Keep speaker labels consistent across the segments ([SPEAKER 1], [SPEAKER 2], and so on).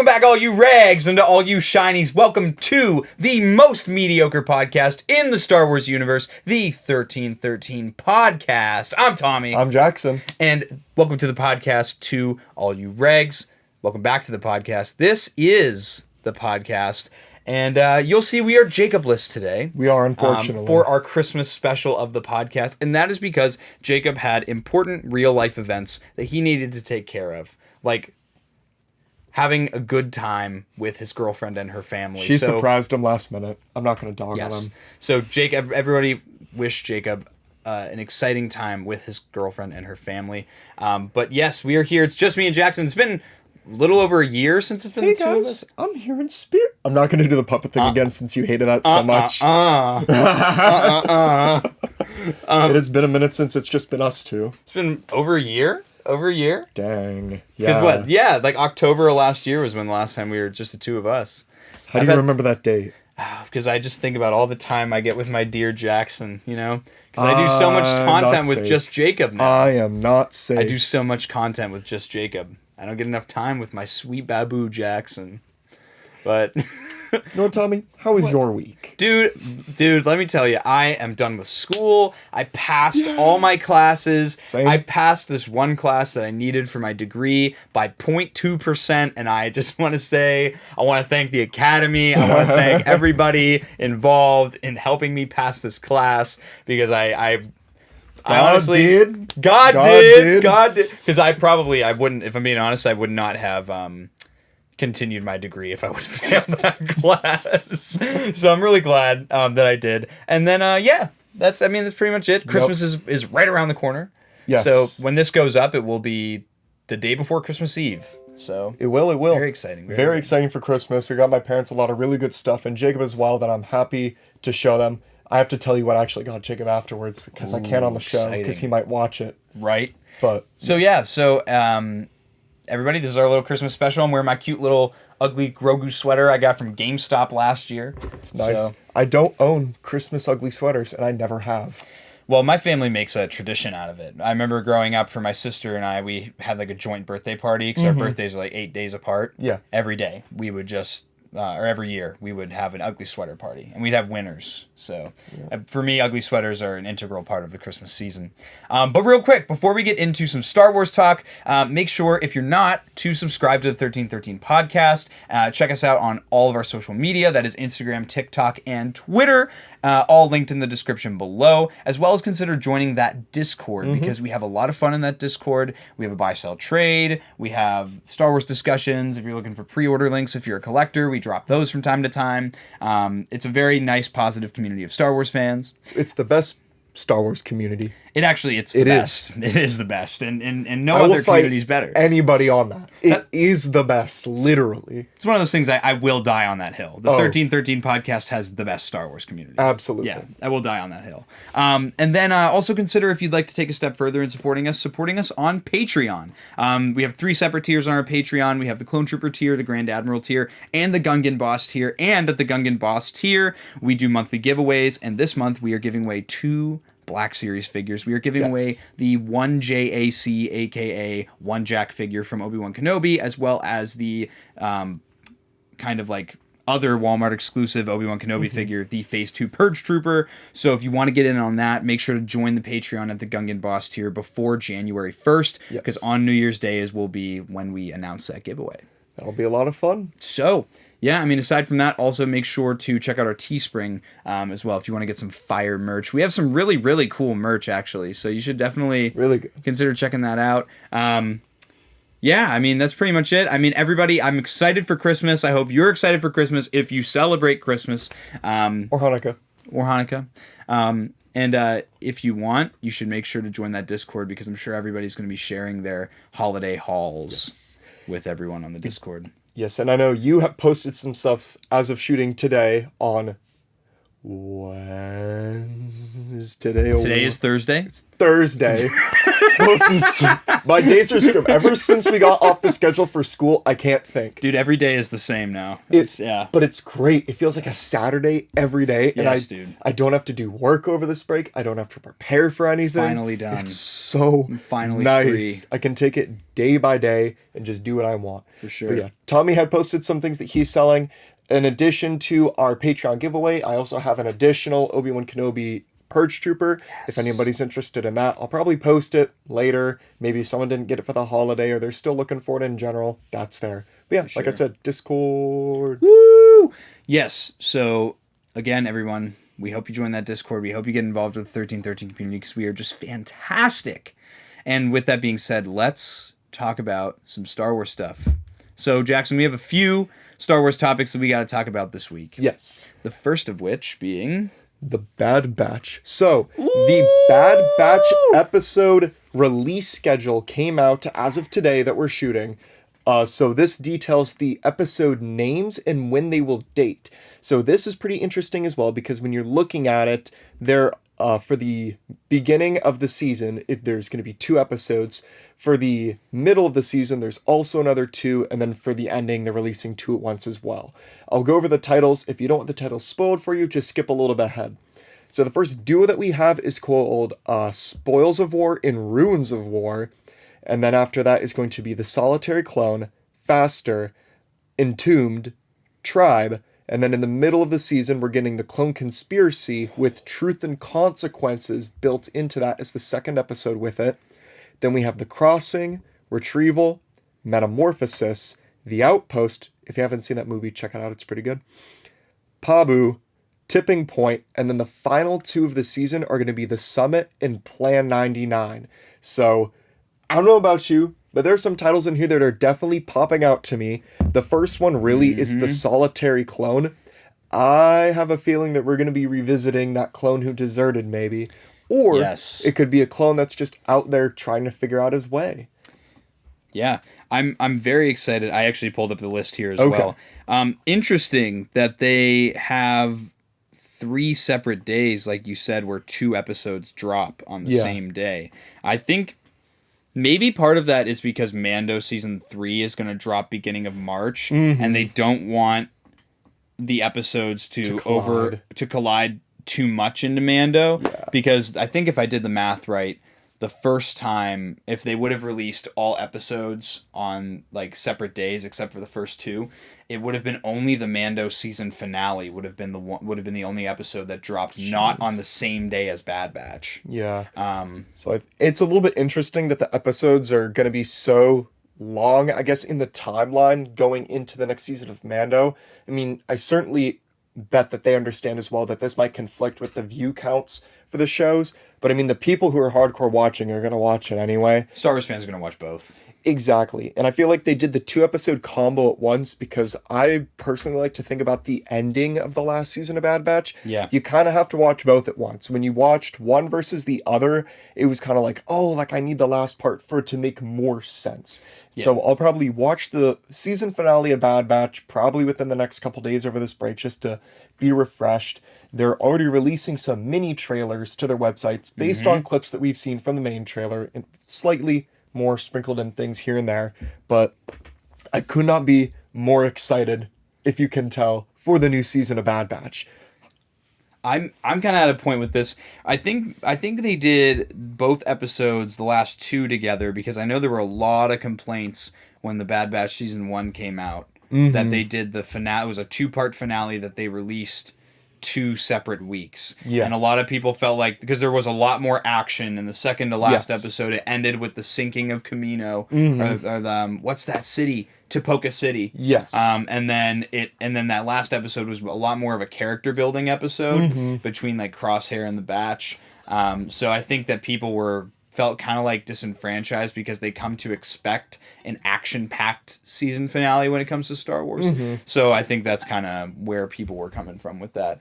[SPEAKER 1] Welcome back, all you Regs, and to all you Shinies. Welcome to the most mediocre podcast in the Star Wars universe, the 1313 Podcast. I'm Tommy.
[SPEAKER 2] I'm Jackson.
[SPEAKER 1] And welcome to the podcast to all you Regs. Welcome back to the podcast. This is the podcast. And you'll see we are Jacob-less today.
[SPEAKER 2] We are, unfortunately.
[SPEAKER 1] For our Christmas special of the podcast. And that is because Jacob had important real-life events that he needed to take care of. Like having a good time with his girlfriend and her family.
[SPEAKER 2] She surprised him last minute. I'm not going to dog on him.
[SPEAKER 1] So Jacob, everybody wish Jacob an exciting time with his girlfriend and her family. But yes, we are here. It's just me and Jackson. It's been a little over a year since it's been the two of us.
[SPEAKER 2] I'm here in spirit. I'm not going to do the puppet thing again since you hated that so much. It has been a minute since it's just been us two.
[SPEAKER 1] It's been over a year? Over a year?
[SPEAKER 2] Dang.
[SPEAKER 1] Yeah. What? Yeah, like October of last year was when the last time we were just the two of us.
[SPEAKER 2] How do you remember that date?
[SPEAKER 1] Because I just think about all the time I get with my dear Jackson, you know? Because I do so much content with just Jacob now.
[SPEAKER 2] I am not safe.
[SPEAKER 1] I do so much content with just Jacob. I don't get enough time with my sweet Babu Jackson. But
[SPEAKER 2] no, Tommy, how was your week?
[SPEAKER 1] Dude, let me tell you, I am done with school. I passed all my classes.
[SPEAKER 2] Same.
[SPEAKER 1] I passed this one class that I needed for my degree by 0.2%, and I just want to say, I want to thank the Academy. I want to thank everybody involved in helping me pass this class, because I honestly
[SPEAKER 2] did.
[SPEAKER 1] God did. Because I wouldn't, if I'm being honest, I would not have continued my degree if I would have failed that class. So I'm really glad that I did. And then that's pretty much it. Christmas is right around the corner.
[SPEAKER 2] Yes.
[SPEAKER 1] So when this goes up, it will be the day before Christmas Eve. So
[SPEAKER 2] it will.
[SPEAKER 1] Very exciting.
[SPEAKER 2] Very exciting for Christmas. I got my parents a lot of really good stuff, and Jacob as well, that I'm happy to show them. I have to tell you what I actually got Jacob afterwards, because I can't on the show because he might watch it.
[SPEAKER 1] Right.
[SPEAKER 2] But
[SPEAKER 1] everybody, this is our little Christmas special. I'm wearing my cute little ugly Grogu sweater I got from GameStop last year.
[SPEAKER 2] It's nice.
[SPEAKER 1] So,
[SPEAKER 2] I don't own Christmas ugly sweaters, and I never have.
[SPEAKER 1] Well, my family makes a tradition out of it. I remember growing up, for my sister and I, we had like a joint birthday party, because our birthdays are like 8 days apart.
[SPEAKER 2] Yeah.
[SPEAKER 1] Every day, we would just, or every year, we would have an ugly sweater party, and we'd have winners. So for me, ugly sweaters are an integral part of the Christmas season. But real quick, before we get into some Star Wars talk, make sure, if you're not, to subscribe to the 1313 Podcast. Check us out on all of our social media. That is Instagram, TikTok, and Twitter. All linked in the description below, as well as consider joining that Discord, because we have a lot of fun in that Discord. We have a buy-sell trade. We have Star Wars discussions. If you're looking for pre-order links, if you're a collector, we drop those from time to time. It's a very nice, positive community of Star Wars fans.
[SPEAKER 2] It's the best Star Wars community.
[SPEAKER 1] It's the best. It is the best, and no other community is better.
[SPEAKER 2] Anybody on that? It is the best, literally.
[SPEAKER 1] It's one of those things I will die on that hill. The 1313 Podcast has the best Star Wars community.
[SPEAKER 2] Absolutely.
[SPEAKER 1] Yeah, I will die on that hill. And then also consider, if you'd like to take a step further in supporting us on Patreon. We have 3 separate tiers on our Patreon. We have the Clone Trooper tier, the Grand Admiral tier, and the Gungan Boss tier. And at the Gungan Boss tier, we do monthly giveaways. And this month, we are giving away 2 Black Series figures. We are giving away the 1 JAC, aka 1 Jack figure from Obi-Wan Kenobi, as well as the kind of like other Walmart exclusive Obi-Wan Kenobi figure, the Phase 2 Purge Trooper. So if you want to get in on that, make sure to join the Patreon at the Gungan Boss tier before January 1st, because on New Year's Day will be when we announce that giveaway.
[SPEAKER 2] That'll be a lot of fun.
[SPEAKER 1] So yeah, aside from that, also make sure to check out our Teespring as well if you want to get some fire merch. We have some really, really cool merch, actually, so you should definitely consider checking that out. That's pretty much it. Everybody, I'm excited for Christmas. I hope you're excited for Christmas if you celebrate Christmas.
[SPEAKER 2] Or Hanukkah.
[SPEAKER 1] And if you want, you should make sure to join that Discord, because I'm sure everybody's going to be sharing their holiday hauls with everyone on the Discord.
[SPEAKER 2] Yes, and I know you have posted some stuff as of shooting today on Today is
[SPEAKER 1] Thursday.
[SPEAKER 2] It's Thursday. My days are screwed. Ever since we got off the schedule for school, I can't think.
[SPEAKER 1] Dude, every day is the same now. Yeah.
[SPEAKER 2] But it's great. It feels like a Saturday every day.
[SPEAKER 1] Yes,
[SPEAKER 2] and
[SPEAKER 1] dude.
[SPEAKER 2] I don't have to do work over this break. I don't have to prepare for anything.
[SPEAKER 1] Finally done.
[SPEAKER 2] It's so
[SPEAKER 1] finally
[SPEAKER 2] nice.
[SPEAKER 1] free.
[SPEAKER 2] I can take it day by day and just do what I want.
[SPEAKER 1] For sure.
[SPEAKER 2] But yeah, Tommy had posted some things that he's selling. In addition to our Patreon giveaway, I also have an additional Obi-Wan Kenobi Purge Trooper. Yes. If anybody's interested in that, I'll probably post it later. Maybe someone didn't get it for the holiday or they're still looking for it in general. That's there. But yeah, like I said, Discord.
[SPEAKER 1] Woo! Yes. So again, everyone, we hope you join that Discord. We hope you get involved with the 1313 community because we are just fantastic. And with that being said, let's talk about some Star Wars stuff. So Jackson, we have a few Star Wars topics that we got to talk about this week.
[SPEAKER 2] Yes.
[SPEAKER 1] The first of which being
[SPEAKER 2] The Bad Batch. So, the Bad Batch episode release schedule came out as of today that we're shooting. So this details the episode names and when they will date. So this is pretty interesting as well because when you're looking at it, for the beginning of the season, there's going to be 2 episodes. For the middle of the season, there's also another 2, and then for the ending, they're releasing 2 at once as well. I'll go over the titles. If you don't want the titles spoiled for you, just skip a little bit ahead. So the first duo that we have is called Spoils of War and Ruins of War, and then after that is going to be The Solitary Clone, Faster, Entombed, Tribe, and then in the middle of the season, we're getting the Clone Conspiracy with Truth and Consequences built into that as the second episode with it. Then we have The Crossing, Retrieval, Metamorphosis, The Outpost. If you haven't seen that movie, check it out. It's pretty good. Pabu, Tipping Point, and then the final 2 of the season are going to be The Summit and Plan 99. So, I don't know about you, but there are some titles in here that are definitely popping out to me. The first one really is The Solitary Clone. I have a feeling that we're going to be revisiting that clone who deserted, maybe. Or it could be a clone that's just out there trying to figure out his way.
[SPEAKER 1] Yeah, I'm very excited. I actually pulled up the list here as well. Interesting that they have 3 separate days, like you said, where 2 episodes drop on the same day. I think maybe part of that is because Mando season 3 is going to drop beginning of March, and they don't want the episodes to collide too much into Mando, because I think if I did the math right, the first time, if they would have released all episodes on like separate days except for the first 2, it would have been only the Mando season finale would have been the only episode that dropped not on the same day as Bad Batch.
[SPEAKER 2] Yeah. So it's a little bit interesting that the episodes are going to be so long, I guess, in the timeline going into the next season of Mando. I mean, I certainly bet that they understand as well that this might conflict with the view counts for the shows, but I mean, the people who are hardcore watching are going to watch it anyway.
[SPEAKER 1] Star Wars fans are going to watch both.
[SPEAKER 2] Exactly. And I feel like they did the 2-episode combo at once because I personally like to think about the ending of the last season of Bad Batch.
[SPEAKER 1] Yeah.
[SPEAKER 2] You kind of have to watch both at once. When you watched one versus the other, it was kind of like, oh, like I need the last part for it to make more sense. Yeah. So I'll probably watch the season finale of Bad Batch probably within the next couple days over this break just to be refreshed. They're already releasing some mini trailers to their websites based on clips that we've seen from the main trailer and slightly more sprinkled in things here and there, but I could not be more excited, if you can tell, for the new season of Bad Batch.
[SPEAKER 1] I'm kind of at a point with this. I think they did both episodes, the last 2 together, because I know there were a lot of complaints when the Bad Batch season 1 came out that they did the finale. It was a 2-part finale that they released 2 separate weeks. Yeah. And a lot of people felt like, because there was a lot more action in the second to last episode, it ended with the sinking of Camino, or the, what's that city? Tipoca City. Yes. And then that last episode was a lot more of a character building episode between like Crosshair and the Batch. So I think that people felt kind of like disenfranchised because they come to expect an action-packed season finale when it comes to Star Wars. So I think that's kind of where people were coming from with that.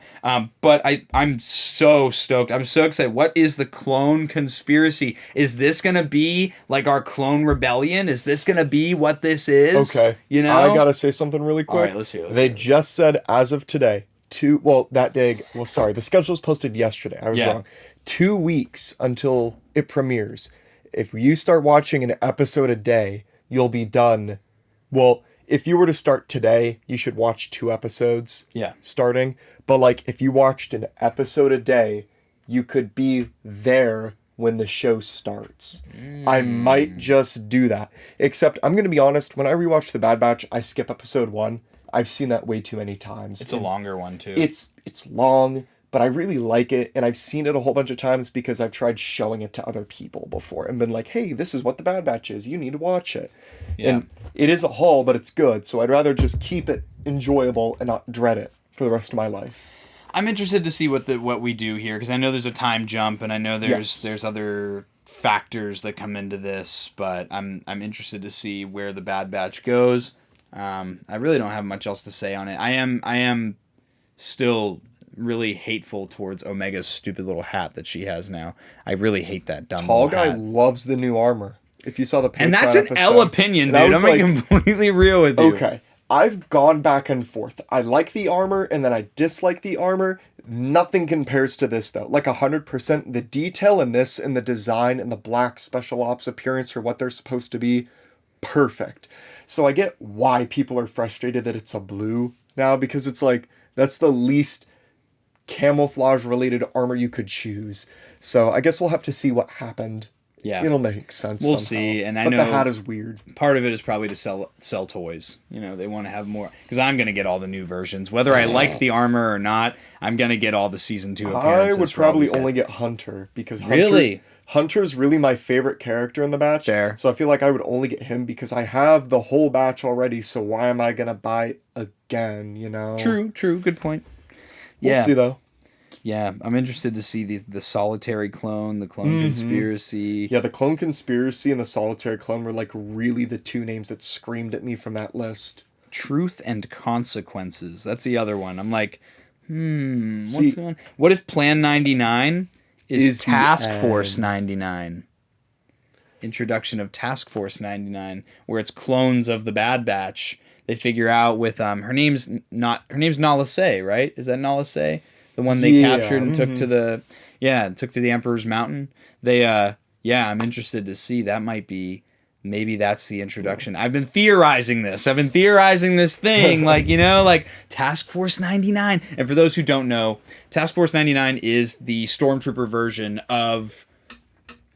[SPEAKER 1] But I'm so stoked. I'm so excited. What is the Clone Conspiracy? Is this going to be like our Clone Rebellion? Is this going to be what this is? Okay. You know?
[SPEAKER 2] I got to say something really quick.
[SPEAKER 1] All right, let's hear it.
[SPEAKER 2] They just said as of today, the schedule was posted yesterday. I was wrong. 2 weeks until it premieres. if you start watching an episode a day, you'll be done. Well, if you were to start today, you should watch 2 episodes.
[SPEAKER 1] Yeah.
[SPEAKER 2] Starting. But like if you watched an episode a day, you could be there when the show starts. I might just do that. Except I'm going to be honest, when I rewatch The Bad Batch, I skip episode 1. I've seen that way too many times.
[SPEAKER 1] It's a longer one too.
[SPEAKER 2] It's long, but I really like it, and I've seen it a whole bunch of times because I've tried showing it to other people before and been like, hey, this is what The Bad Batch is. You need to watch it.
[SPEAKER 1] Yeah.
[SPEAKER 2] And it is a haul, but it's good, so I'd rather just keep it enjoyable and not dread it for the rest of my life.
[SPEAKER 1] I'm interested to see what we do here, because I know there's a time jump, and I know there's other factors that come into this, but I'm interested to see where the Bad Batch goes. I really don't have much else to say on it. I am still really hateful towards Omega's stupid little hat that she has now. I really hate that dumb
[SPEAKER 2] Tall
[SPEAKER 1] little
[SPEAKER 2] guy
[SPEAKER 1] hat.
[SPEAKER 2] loves the new armor. If you saw the Patreon
[SPEAKER 1] And that's an
[SPEAKER 2] episode,
[SPEAKER 1] L opinion, dude.
[SPEAKER 2] and I was
[SPEAKER 1] I'm being completely real with you.
[SPEAKER 2] Okay. I've gone back and forth. I like the armor, and then I dislike the armor. Nothing compares to this, though. Like 100%, the detail in this, and the design, and the black special ops appearance for what they're supposed to be, perfect. So I get why people are frustrated that it's a blue now, because it's like, that's the least camouflage-related armor you could choose. So I guess we'll have to see what happened.
[SPEAKER 1] Yeah.
[SPEAKER 2] It'll make sense
[SPEAKER 1] We'll
[SPEAKER 2] somehow.
[SPEAKER 1] see, and I
[SPEAKER 2] but
[SPEAKER 1] know
[SPEAKER 2] the hat is weird.
[SPEAKER 1] part of it is probably to sell toys. You know, they want to have more, because I'm going to get all the new versions. Whether I like the armor or not, I'm going to get all the season 2 appearances.
[SPEAKER 2] I would
[SPEAKER 1] for all
[SPEAKER 2] probably
[SPEAKER 1] these guys.
[SPEAKER 2] only get Hunter, because Hunter's really my favorite character in the batch.
[SPEAKER 1] Fair.
[SPEAKER 2] So I feel like I would only get him because I have the whole batch already, so why am I going to buy again, you know?
[SPEAKER 1] True, good point.
[SPEAKER 2] We'll see, though.
[SPEAKER 1] Yeah, I'm interested to see the solitary clone, the clone conspiracy.
[SPEAKER 2] Yeah, the Clone Conspiracy and the Solitary Clone were like really the 2 names that screamed at me from that list.
[SPEAKER 1] Truth and Consequences. That's the other one. I'm like, what's going on? What if Plan 99 is Task Force 99? Introduction of Task Force 99, where it's clones of the Bad Batch. They figure out with her name's Nala Se, right? Is that Nala Se? The one they captured and took to the Emperor's Mountain. They I'm interested to see. That might be, maybe that's the introduction. I've been theorizing this thing, like Task Force 99. And for those who don't know, Task Force 99 is the Stormtrooper version of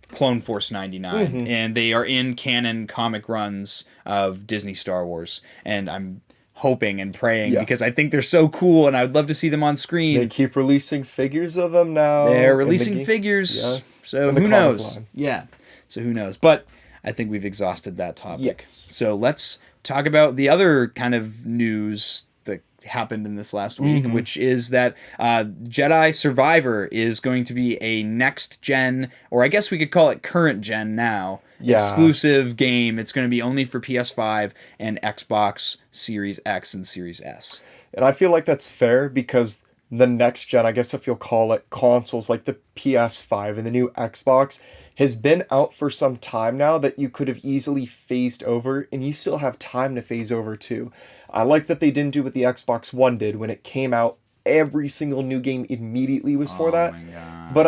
[SPEAKER 1] Clone Force 99, and they are in canon comic runs of Disney Star Wars, and I'm hoping and praying because I think they're so cool, and I would love to see them on screen.
[SPEAKER 2] They keep releasing figures of them now.
[SPEAKER 1] They're releasing figures, so who knows? Yeah, so who knows? But I think we've exhausted that topic.
[SPEAKER 2] Yes.
[SPEAKER 1] So let's talk about the other kind of news that happened in this last week, which is that Jedi Survivor is going to be a next gen, or I guess we could call it current gen now, exclusive game. It's going to be only for PS5 and Xbox Series X and Series S.
[SPEAKER 2] And I feel like that's fair because the next gen, I guess if you'll call it, consoles like the PS5 and the new Xbox has been out for some time now that you could have easily phased over, and you still have time to phase over too. I like that they didn't do what the Xbox One did when it came out. Every single new game immediately was for that.
[SPEAKER 1] My God.
[SPEAKER 2] But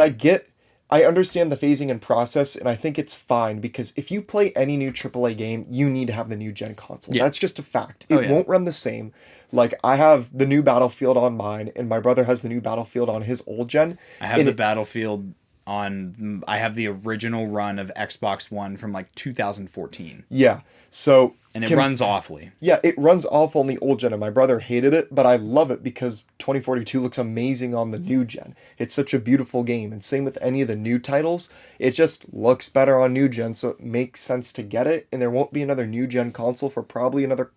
[SPEAKER 2] I understand the phasing and process, and I think it's fine because if you play any new AAA game, you need to have the new gen console.
[SPEAKER 1] Yeah.
[SPEAKER 2] That's just a fact. It won't run the same. Like, I have the new Battlefield on mine, and my brother has the new Battlefield on his old gen.
[SPEAKER 1] I have the Battlefield on. I have the original run of Xbox One from like 2014.
[SPEAKER 2] Yeah. So.
[SPEAKER 1] And it runs awfully.
[SPEAKER 2] Yeah, it runs awful on the old gen, and my brother hated it, but I love it because 2042 looks amazing on the new gen. It's such a beautiful game, and same with any of the new titles. It just looks better on new gen, so it makes sense to get it, and there won't be another new gen console for probably another...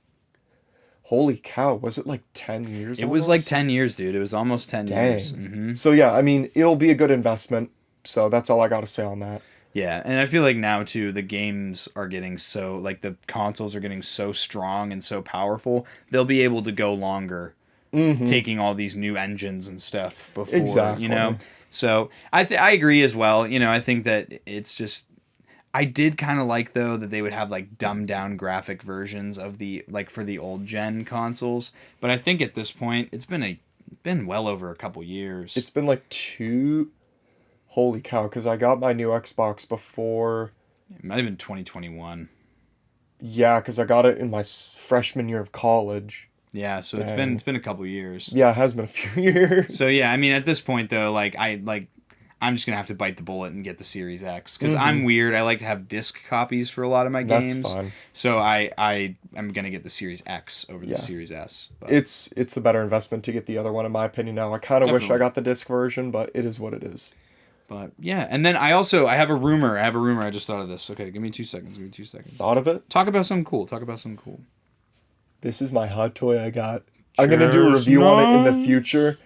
[SPEAKER 2] Holy cow, was it like 10 years?
[SPEAKER 1] It was like 10 years, dude. It was almost 10 years. Mm-hmm.
[SPEAKER 2] So yeah, I mean, it'll be a good investment, so that's all I gotta say on that.
[SPEAKER 1] Yeah, and I feel like now, too, the games are getting so... Like, the consoles are getting so strong and so powerful, they'll be able to go longer taking all these new engines and stuff before, you know? So, I agree as well. You know, I think that it's just... I did kind of like, though, that they would have, like, dumbed-down graphic versions of the... Like, for the old-gen consoles. But I think at this point, it's been well over a couple years.
[SPEAKER 2] It's been like 2... Holy cow, because I got my new Xbox before
[SPEAKER 1] It might have been 2021.
[SPEAKER 2] Yeah, because I got it in my freshman year of college.
[SPEAKER 1] Yeah, so
[SPEAKER 2] Dang.
[SPEAKER 1] it's been a couple years.
[SPEAKER 2] Yeah, it has been a few years.
[SPEAKER 1] So yeah, I mean, at this point though, I'm just gonna have to bite the bullet and get the Series X because I'm weird. I like to have disc copies for a lot of my games.
[SPEAKER 2] That's fine.
[SPEAKER 1] So I'm gonna get the Series X over the Series S. But.
[SPEAKER 2] It's the better investment to get the other one, in my opinion. Now I kind of wish I got the disc version, but it is what it is.
[SPEAKER 1] But yeah, and then I have a rumor. I just thought of this. Okay, give me 2 seconds.
[SPEAKER 2] Thought of it?
[SPEAKER 1] Talk about something cool.
[SPEAKER 2] This is my hot toy I got. I'm going to do a review on it in the future.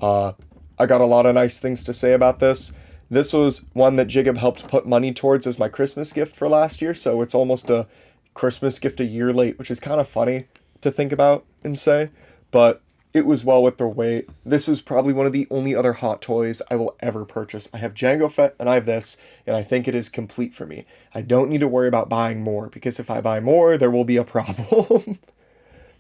[SPEAKER 2] I got a lot of nice things to say about this. This was one that Jacob helped put money towards as my Christmas gift for last year, so it's almost a Christmas gift a year late, which is kind of funny to think about and say, but it was well worth their wait. This is probably one of the only other hot toys I will ever purchase. I have Jango Fett and I have this, and I think it is complete for me. I don't need to worry about buying more, because if I buy more, there will be a problem.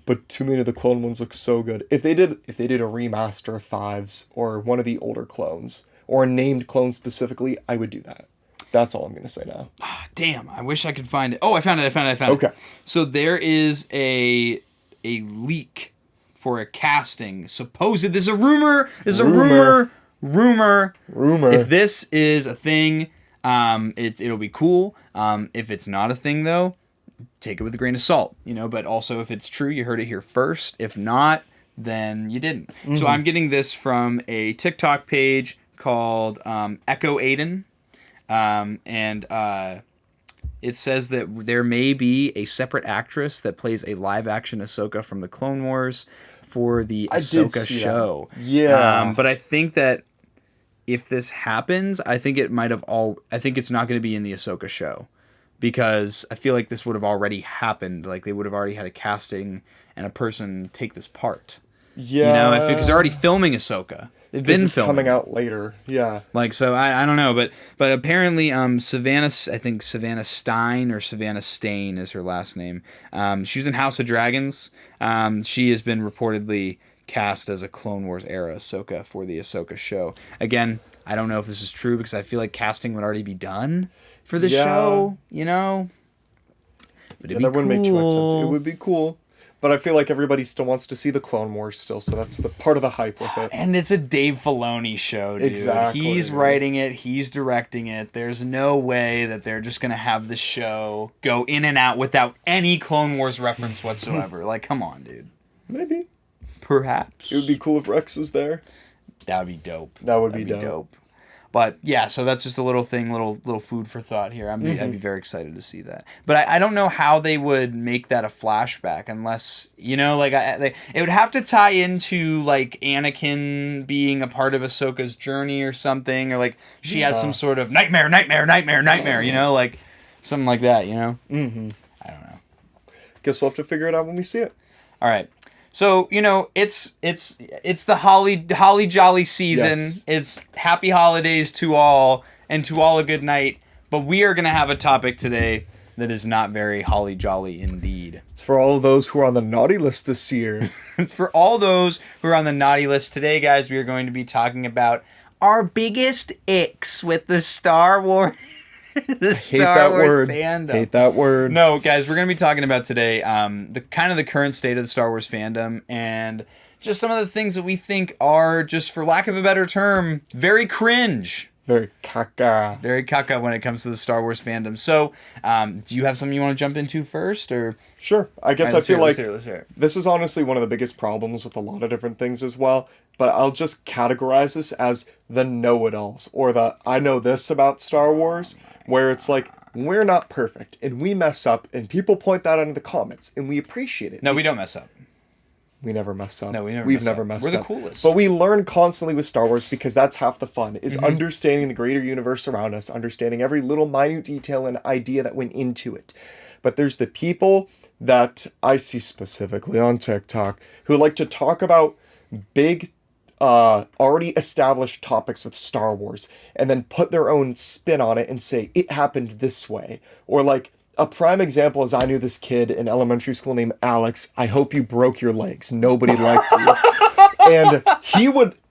[SPEAKER 2] But too many of the clone ones look so good. If they did a remaster of 5s or one of the older clones, or a named clone specifically, I would do that. That's all I'm going to say now.
[SPEAKER 1] Damn, I wish I could find it. Oh, I found it.
[SPEAKER 2] Okay.
[SPEAKER 1] So there is a leak for a casting. Supposed, this is a rumor. Rumor. If this is a thing, it'll be cool. If it's not a thing though, take it with a grain of salt, but also if it's true, you heard it here first. If not, then you didn't. So I'm getting this from a TikTok page called Echo Aiden. And it says that there may be a separate actress that plays a live action Ahsoka from the Clone Wars for the Ahsoka show.
[SPEAKER 2] That. Yeah.
[SPEAKER 1] But I think that if this happens, I think it's not going to be in the Ahsoka show, because I feel like this would have already happened. Like they would have already had a casting and a person take this part.
[SPEAKER 2] Yeah.
[SPEAKER 1] Because they're already filming Ahsoka. They've been filming.
[SPEAKER 2] Coming out later. Yeah.
[SPEAKER 1] So I don't know, but apparently Savannah, I think Savannah Stein or Savannah Stain is her last name. She was in House of Dragons. She has been reportedly cast as a Clone Wars era Ahsoka for the Ahsoka show. Again, I don't know if this is true, because I feel like casting would already be done for the show, But
[SPEAKER 2] that wouldn't make too much sense. It would be cool. But I feel like everybody still wants to see the Clone Wars still, so that's the part of the hype with it.
[SPEAKER 1] And it's a Dave Filoni show, dude.
[SPEAKER 2] Exactly.
[SPEAKER 1] He's writing it. He's directing it. There's no way that they're just going to have the show go in and out without any Clone Wars reference whatsoever. Like, come on, dude.
[SPEAKER 2] Maybe.
[SPEAKER 1] Perhaps.
[SPEAKER 2] It would be cool if Rex was there.
[SPEAKER 1] That would be dope.
[SPEAKER 2] That'd be dope.
[SPEAKER 1] But yeah, so that's just a little thing, little food for thought here. I'd be very excited to see that. But I don't know how they would make that a flashback unless, it would have to tie into like Anakin being a part of Ahsoka's journey or something, or like she has some sort of nightmare, like something like that,
[SPEAKER 2] Mm-hmm.
[SPEAKER 1] I don't know.
[SPEAKER 2] Guess we'll have to figure it out when we see it.
[SPEAKER 1] All right. So, it's the holly jolly season.
[SPEAKER 2] Yes.
[SPEAKER 1] It's happy holidays to all, and to all a good night. But we are going to have a topic today that is not very holly jolly indeed.
[SPEAKER 2] It's for all of those who are on the naughty list this year.
[SPEAKER 1] It's for all those who are on the naughty list. Today, guys, we are going to be talking about our biggest icks with the Star Wars. Fandom.
[SPEAKER 2] Hate that word.
[SPEAKER 1] No, guys, we're going to be talking about today the current state of the Star Wars fandom, and just some of the things that we think are, just for lack of a better term, very cringe.
[SPEAKER 2] Very caca.
[SPEAKER 1] Very caca when it comes to the Star Wars fandom. So, do you have something you want to jump into first, or?
[SPEAKER 2] Sure. I guess I feel like
[SPEAKER 1] let's hear it.
[SPEAKER 2] This is honestly one of the biggest problems with a lot of different things as well, but I'll just categorize this as the know-it-alls, or the I know this about Star Wars, where it's like, we're not perfect, and we mess up, and people point that out in the comments, and we appreciate it.
[SPEAKER 1] No, we don't mess up.
[SPEAKER 2] We never mess up.
[SPEAKER 1] No,
[SPEAKER 2] We've never messed up.
[SPEAKER 1] We're the coolest.
[SPEAKER 2] But we learn constantly with Star Wars, because that's half the fun, is understanding the greater universe around us, understanding every little minute detail and idea that went into it. But there's the people that I see specifically on TikTok who like to talk about big already established topics with Star Wars and then put their own spin on it and say it happened this way. Or like a prime example is, I knew this kid in elementary school named Alex. I hope you broke your legs. Nobody liked you. And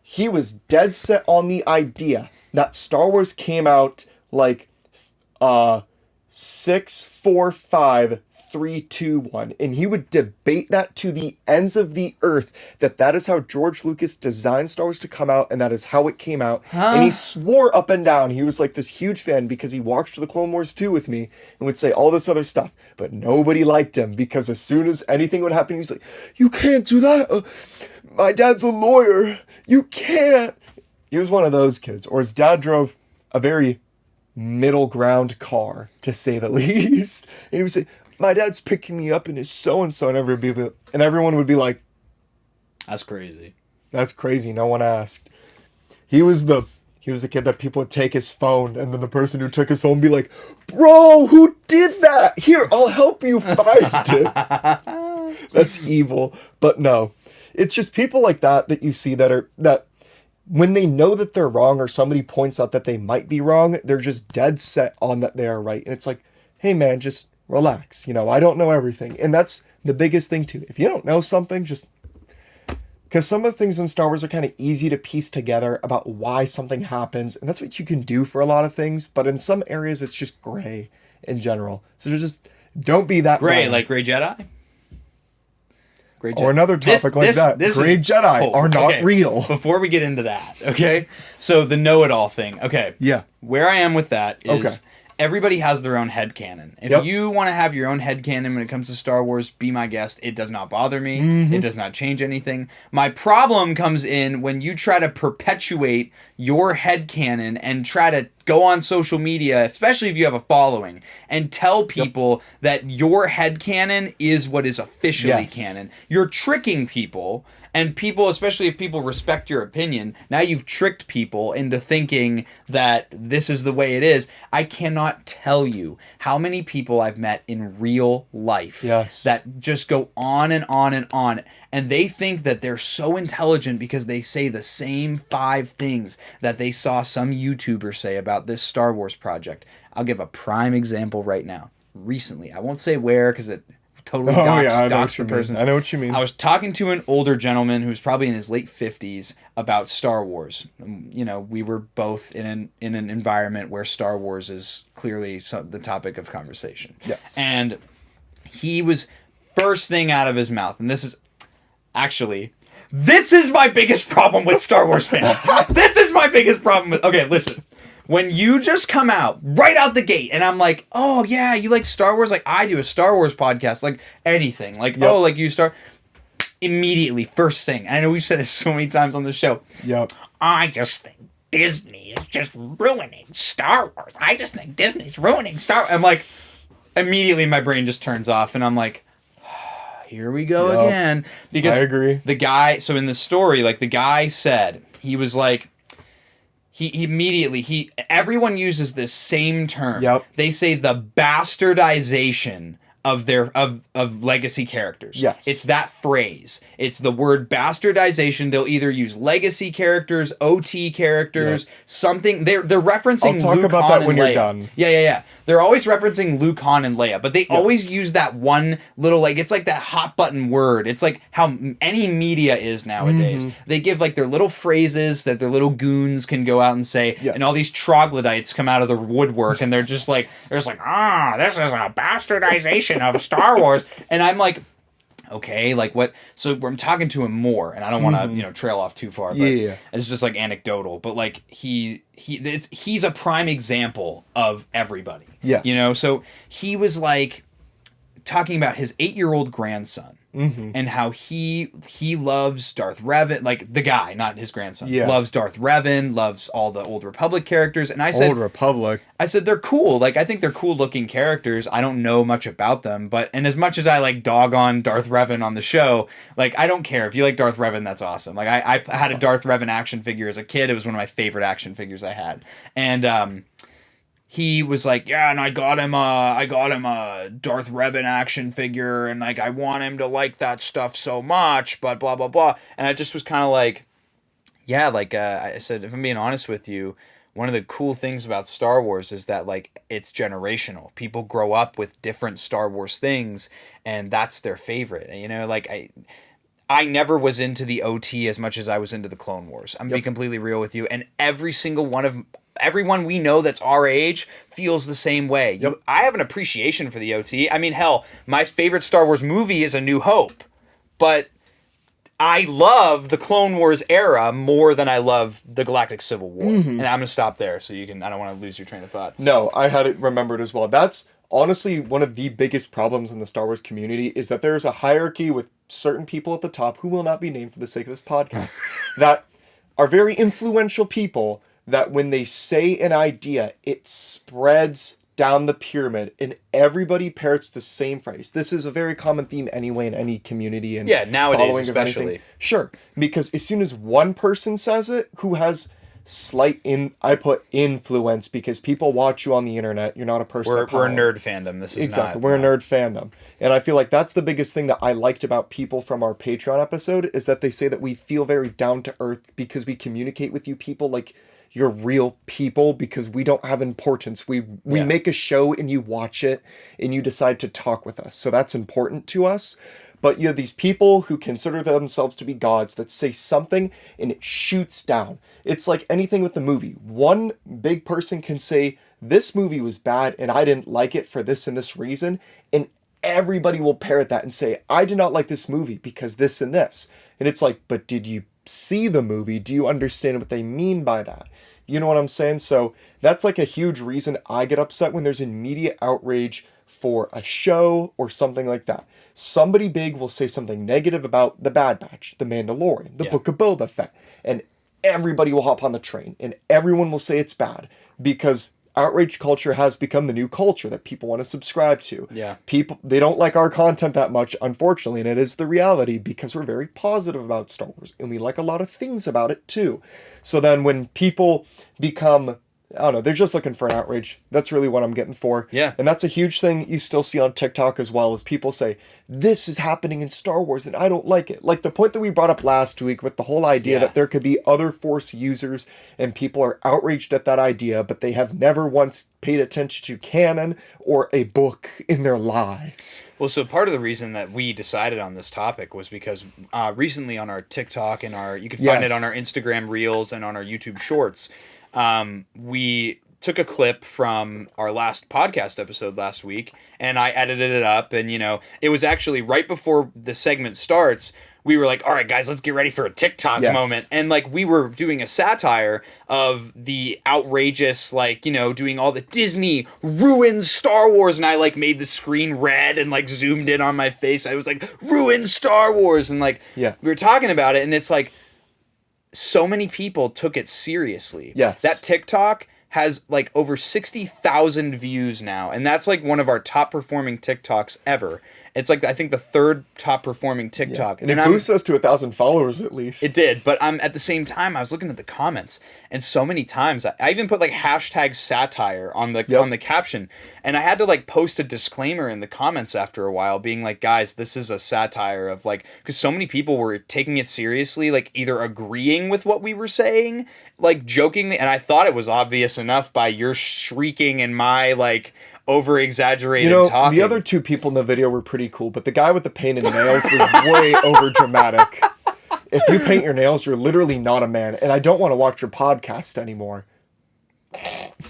[SPEAKER 2] he was dead set on the idea that Star Wars came out like 6, 4, 5, 3, 2, 1. And he would debate that to the ends of the earth, that is how George Lucas designed Star Wars to come out, and that is how it came out. And he swore up and down. He was like this huge fan because he watched the Clone Wars 2 with me and would say all this other stuff. But nobody liked him because as soon as anything would happen, he was like, you can't do that. My dad's a lawyer. You can't. He was one of those kids. Or his dad drove a very middle ground car, to say the least. And he would say, my dad's picking me up in his so-and-so, and everyone would be like,
[SPEAKER 1] that's crazy.
[SPEAKER 2] That's crazy. No one asked. He was the kid that people would take his phone, and then the person who took his phone would be like, bro, who did that? Here, I'll help you find it. That's evil. But no, it's just people like that you see that when they know that they're wrong or somebody points out that they might be wrong, they're just dead set on that they are right. And it's like, hey man, just relax. I don't know everything. And that's the biggest thing too. If you don't know something, just... Because some of the things in Star Wars are kind of easy to piece together about why something happens. And that's what you can do for a lot of things. But in some areas, it's just gray in general. So just don't be that
[SPEAKER 1] gray,
[SPEAKER 2] bad.
[SPEAKER 1] like Gray Jedi? Gray Jedi.
[SPEAKER 2] Or another topic Gray Jedi are not real.
[SPEAKER 1] Before we get into that, okay? So the know-it-all thing. Okay.
[SPEAKER 2] Yeah.
[SPEAKER 1] Where I am with that is... Everybody has their own headcanon. If you want to have your own headcanon when it comes to Star Wars, be my guest. It does not bother me. Mm-hmm. It does not change anything. My problem comes in when you try to perpetuate your headcanon and try to go on social media, especially if you have a following, and tell people that your headcanon is what is officially canon. You're tricking people. And people, especially if people respect your opinion, now you've tricked people into thinking that this is the way it is. I cannot tell you how many people I've met in real life that just go on and on and on. And they think that they're so intelligent because they say the same 5 things that they saw some YouTuber say about this Star Wars project. I'll give a prime example right now. Recently, I won't say where because it... totally dox the person.
[SPEAKER 2] I know what you mean.
[SPEAKER 1] I was talking to an older gentleman who's probably in his late 50s about Star Wars. We were both in an environment where Star Wars is clearly the topic of conversation.
[SPEAKER 2] Yes.
[SPEAKER 1] And he was first thing out of his mouth, and this is my biggest problem with Star Wars fans. This is my biggest problem with... Okay, listen. When you just come out right out the gate and I'm like, oh yeah, you like Star Wars? Like I do a Star Wars podcast, like anything. Like, oh, like you start immediately, first thing. I know we've said it so many times on the show.
[SPEAKER 2] Yep.
[SPEAKER 3] I just think Disney is just ruining Star Wars. I just think Disney's ruining Star Wars.
[SPEAKER 1] I'm like, immediately my brain just turns off and I'm like, here we go again. Because
[SPEAKER 2] I agree.
[SPEAKER 1] The guy, so in the story, like the guy said, he was like, He immediately, everyone uses this same term.
[SPEAKER 2] Yep.
[SPEAKER 1] They say the bastardization of their of legacy characters.
[SPEAKER 2] Yes.
[SPEAKER 1] It's that phrase. It's the word bastardization. They'll either use legacy characters, OT characters, something. They're referencing
[SPEAKER 2] I'll talk
[SPEAKER 1] Luke,
[SPEAKER 2] about
[SPEAKER 1] Han,
[SPEAKER 2] that when
[SPEAKER 1] and
[SPEAKER 2] you're
[SPEAKER 1] Leia.
[SPEAKER 2] done.
[SPEAKER 1] Yeah. They're always referencing Luke, Han, and Leia, but they always use that one little, like, it's like that hot button word. It's like how any media is nowadays.
[SPEAKER 2] Mm-hmm.
[SPEAKER 1] They give like their little phrases that their little goons can go out and say, and all these troglodytes come out of the woodwork and they're just like, this is a bastardization of Star Wars. And I'm like, okay, like what? So I'm talking to him more, and I don't want to, trail off too far. But it's just like anecdotal. But like he's a prime example of everybody.
[SPEAKER 2] Yes.
[SPEAKER 1] So he was like talking about his 8-year-old grandson. And how he loves Darth Revan, like the guy, not his grandson, loves Darth Revan, loves all the Old Republic characters. And I said,
[SPEAKER 2] Old Republic.
[SPEAKER 1] I said, they're cool. Like, I think they're cool looking characters. I don't know much about them, and as much as I like dog on Darth Revan on the show, like, I don't care. If you like Darth Revan, that's awesome. Like, I had a Darth Revan action figure as a kid. It was one of my favorite action figures I had. And, he was like, yeah, and I got him a Darth Revan action figure, and like I want him to like that stuff so much, but blah blah blah. And I just was kind of like, yeah, like I said, if I'm being honest with you, one of the cool things about Star Wars is that like it's generational. People grow up with different Star Wars things, and that's their favorite. Like I never was into the OT as much as I was into the Clone Wars. I'm gonna be completely real with you, and every single one of everyone we know that's our age feels the same way.
[SPEAKER 2] Yep.
[SPEAKER 1] I have an appreciation for the OT. I mean, hell, my favorite Star Wars movie is A New Hope, but I love the Clone Wars era more than I love the Galactic Civil War. And I'm gonna stop there so you can. I don't want to lose your train of thought.
[SPEAKER 2] No, I had it remembered as well. That's honestly one of the biggest problems in the Star Wars community is that there's a hierarchy with certain people at the top who will not be named for the sake of this podcast that are very influential people that when they say an idea, it spreads down the pyramid and everybody parrots the same phrase. This is a very common theme anyway in any community and
[SPEAKER 1] nowadays
[SPEAKER 2] following of
[SPEAKER 1] especially.
[SPEAKER 2] anything. Sure, because as soon as one person says it who has slight I put influence because people watch you on the internet, you're not a person.
[SPEAKER 1] We're a nerd fandom. This is
[SPEAKER 2] exactly.
[SPEAKER 1] Not,
[SPEAKER 2] we're a nerd fandom. And I feel like that's the biggest thing that I liked about people from our Patreon episode is that they say that we feel very down to earth because we communicate with you people like you're real people because we don't have importance. We make a show and you watch it and you decide to talk with us. So that's important to us. But you have these people who consider themselves to be gods that say something and it shoots down. It's like anything with the movie. One big person can say, this movie was bad and I didn't like it for this and this reason. And everybody will parrot that and say, I did not like this movie because this and this. And it's like, but did you see the movie? Do you understand what they mean by that? You know what I'm saying? So that's like a huge reason I get upset when there's immediate outrage for a show or something like that. Somebody big will say something negative about The Bad Batch, The Mandalorian, The Book of Boba Fett, and everybody will hop on the train and everyone will say it's bad because outrage culture has become the new culture that people want to subscribe to.
[SPEAKER 1] Yeah.
[SPEAKER 2] People, they don't like our content that much, unfortunately, and it is the reality because we're very positive about Star Wars and we like a lot of things about it too. So then when people become, I don't know, they're just looking for an outrage. That's really what I'm getting for.
[SPEAKER 1] Yeah.
[SPEAKER 2] And that's a huge thing you still see on TikTok as well as people say, this is happening in Star Wars and I don't like it. Like the point that we brought up last week with the whole idea that there could be other Force users and people are outraged at that idea, but they have never once paid attention to canon or a book in their lives.
[SPEAKER 1] Well, so part of the reason that we decided on this topic was because recently on our TikTok and you could find it on our Instagram Reels and on our YouTube Shorts, we took a clip from our last podcast episode last week and I edited it up and, it was actually right before the segment starts. We were like, all right, guys, let's get ready for a TikTok moment. And we were doing a satire of the outrageous, doing all the Disney ruined Star Wars. And I made the screen red and zoomed in on my face. I was like, ruined Star Wars. And we were talking about it and it's so many people took it seriously.
[SPEAKER 2] Yes.
[SPEAKER 1] That TikTok has over 60,000 views now. And that's one of our top performing TikToks ever. It's I think the third top performing TikTok.
[SPEAKER 2] And it boosted us to 1,000 followers at least.
[SPEAKER 1] It did. But at the same time, I was looking at the comments and so many times I even put hashtag satire on the caption. And I had to post a disclaimer in the comments after a while being guys, this is a satire of because so many people were taking it seriously, either agreeing with what we were saying, jokingly. And I thought it was obvious enough by your shrieking and my over-exaggerated talking.
[SPEAKER 2] The other two people in the video were pretty cool, but the guy with the painted nails was way over-dramatic. If you paint your nails, you're literally not a man, and I don't want to watch your podcast anymore.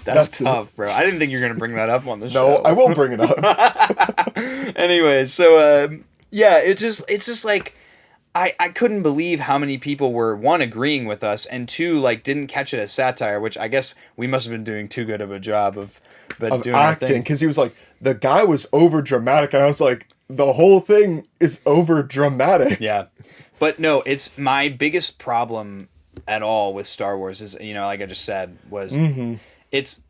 [SPEAKER 1] That's tough, bro. I didn't think you were going to bring that up on the show.
[SPEAKER 2] No, I will bring it up.
[SPEAKER 1] Anyway, so, it's just I couldn't believe how many people were, one, agreeing with us, and two, didn't catch it as satire, which I guess we must have been doing too good of a job of doing
[SPEAKER 2] acting, because he was the guy was over dramatic, and I was like, the whole thing is over dramatic.
[SPEAKER 1] Yeah, but no, it's my biggest problem at all with Star Wars is like I just said was it's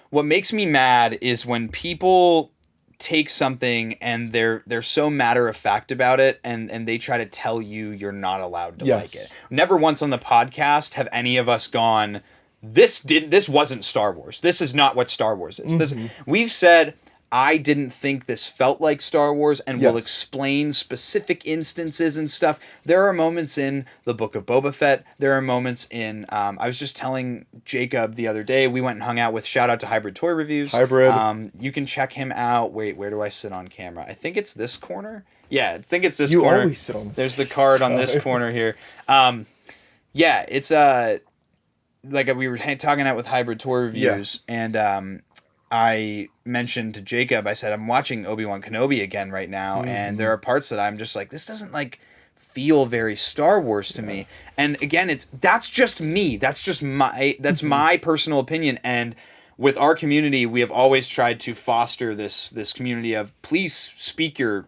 [SPEAKER 1] what makes me mad is when people take something and they're so matter of fact about it and they try to tell you you're not allowed to like it. Never once on the podcast have any of us gone, this wasn't Star Wars. This is not what Star Wars is. We've said, I didn't think this felt like Star Wars, and we'll explain specific instances and stuff. There are moments in the Book of Boba Fett. There are moments in, I was just telling Jacob the other day, we went and hung out with, shout out to Hybrid Toy Reviews.
[SPEAKER 2] Hybrid.
[SPEAKER 1] You can check him out. Wait, where do I sit on camera? I think it's this corner. Yeah, I think it's this
[SPEAKER 2] you
[SPEAKER 1] corner.
[SPEAKER 2] You always sit on this
[SPEAKER 1] There's the card
[SPEAKER 2] side.
[SPEAKER 1] On this corner here. Yeah, it's like we were talking out with Hybrid Tour Reviews, and I mentioned to Jacob, I said, I'm watching Obi-Wan Kenobi again right now, and there are parts that I'm just like, this doesn't like feel very Star Wars to me. And again, that's just me. That's just my personal opinion. And with our community, we have always tried to foster this community of please speak your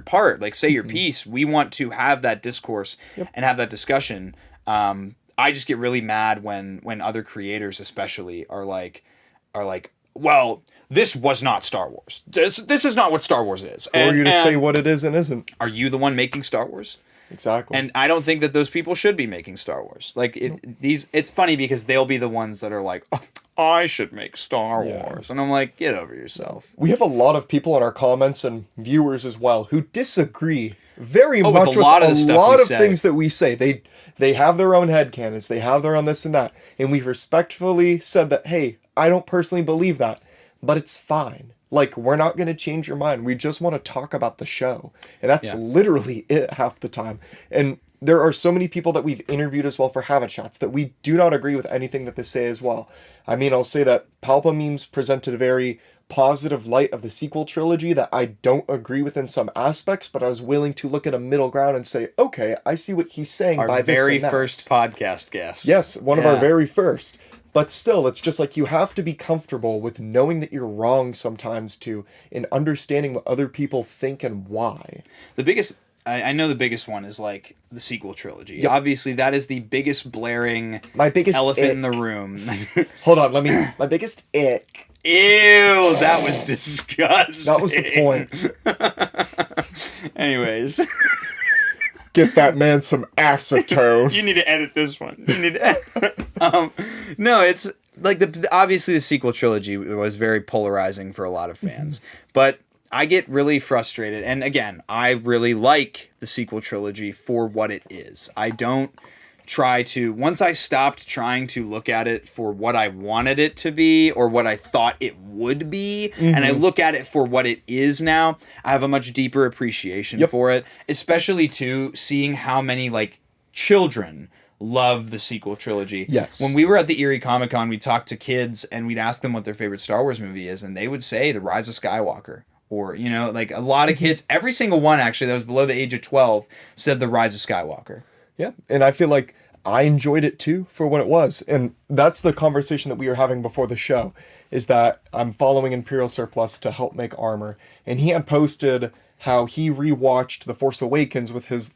[SPEAKER 1] part, like say your piece. We want to have that discourse and have that discussion. I just get really mad when other creators especially are like, well, this was not Star Wars. This is not what Star Wars is.
[SPEAKER 2] Or you to say what it is and isn't.
[SPEAKER 1] Are you the one making Star Wars?
[SPEAKER 2] Exactly.
[SPEAKER 1] And I don't think that those people should be making Star Wars. Like it's funny because they'll be the ones that are like, oh, I should make Star Wars. And I'm like, get over yourself.
[SPEAKER 2] We have a lot of people in our comments and viewers as well who disagree very much with a lot of things that we say. They have their own headcanons. They have their own this and that. And we've respectfully said that, hey, I don't personally believe that, but it's fine. Like, we're not going to change your mind. We just want to talk about the show. And that's literally it half the time. And there are so many people that we've interviewed as well for Habit Shots that we do not agree with anything that they say as well. I mean, I'll say that Palpa Memes presented a very positive light of the sequel trilogy that I don't agree with in some aspects, but I was willing to look at a middle ground and say, okay, I see what he's saying by this and that.
[SPEAKER 1] Our very first podcast guest.
[SPEAKER 2] Yes, one of our very first. But still, it's just like you have to be comfortable with knowing that you're wrong sometimes too, and understanding what other people think and why.
[SPEAKER 1] The biggest, I know the biggest one is like the sequel trilogy. Yep. Obviously, that is the biggest blaring elephant in the room.
[SPEAKER 2] Hold on, my biggest ick.
[SPEAKER 1] Ew, that was disgusting.
[SPEAKER 2] That was the point.
[SPEAKER 1] Anyways.
[SPEAKER 2] Get that man some acetone.
[SPEAKER 1] You need to edit this one. You need to edit. No, it's like obviously the sequel trilogy was very polarizing for a lot of fans, but I get really frustrated. And again, I really like the sequel trilogy for what it is. I don't try to, once I stopped trying to look at it for what I wanted it to be or what I thought it would be, and I look at it for what it is now, I have a much deeper appreciation for it, especially too seeing how many like children love the sequel trilogy.
[SPEAKER 2] Yes.
[SPEAKER 1] When we were at the Erie Comic Con, we talked to kids and we'd ask them what their favorite Star Wars movie is, and they would say The Rise of Skywalker. Or, you know, like a lot of kids, every single one actually that was below the age of 12 said The Rise of Skywalker.
[SPEAKER 2] Yeah, and I feel like I enjoyed it too for what it was. And that's the conversation that we were having before the show, is that I'm following Imperial Surplus to help make armor. And he had posted how he rewatched The Force Awakens with his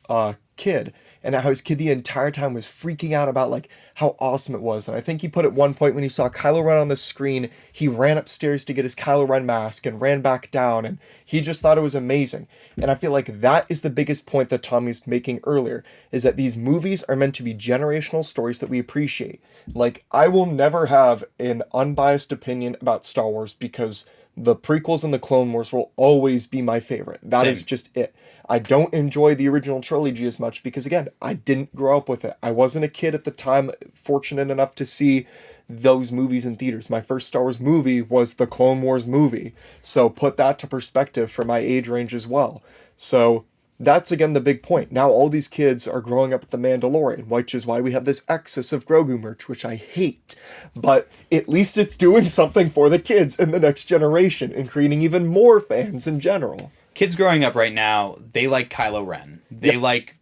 [SPEAKER 2] kid. And how his kid the entire time was freaking out about like how awesome it was. And I think he put at one point when he saw Kylo Ren on the screen, he ran upstairs to get his Kylo Ren mask and ran back down. And he just thought it was amazing. And I feel like that is the biggest point that Tommy's making earlier, is that these movies are meant to be generational stories that we appreciate. Like, I will never have an unbiased opinion about Star Wars because the prequels and the Clone Wars will always be my favorite. That is just it. I don't enjoy the original trilogy as much because, again, I didn't grow up with it. I wasn't a kid at the time fortunate enough to see those movies in theaters. My first Star Wars movie was the Clone Wars movie. So put that to perspective for my age range as well. So that's, again, the big point. Now all these kids are growing up with The Mandalorian, which is why we have this excess of Grogu merch, which I hate. But at least it's doing something for the kids in the next generation and creating even more fans in general.
[SPEAKER 1] Kids growing up right now, they like Kylo Ren. They like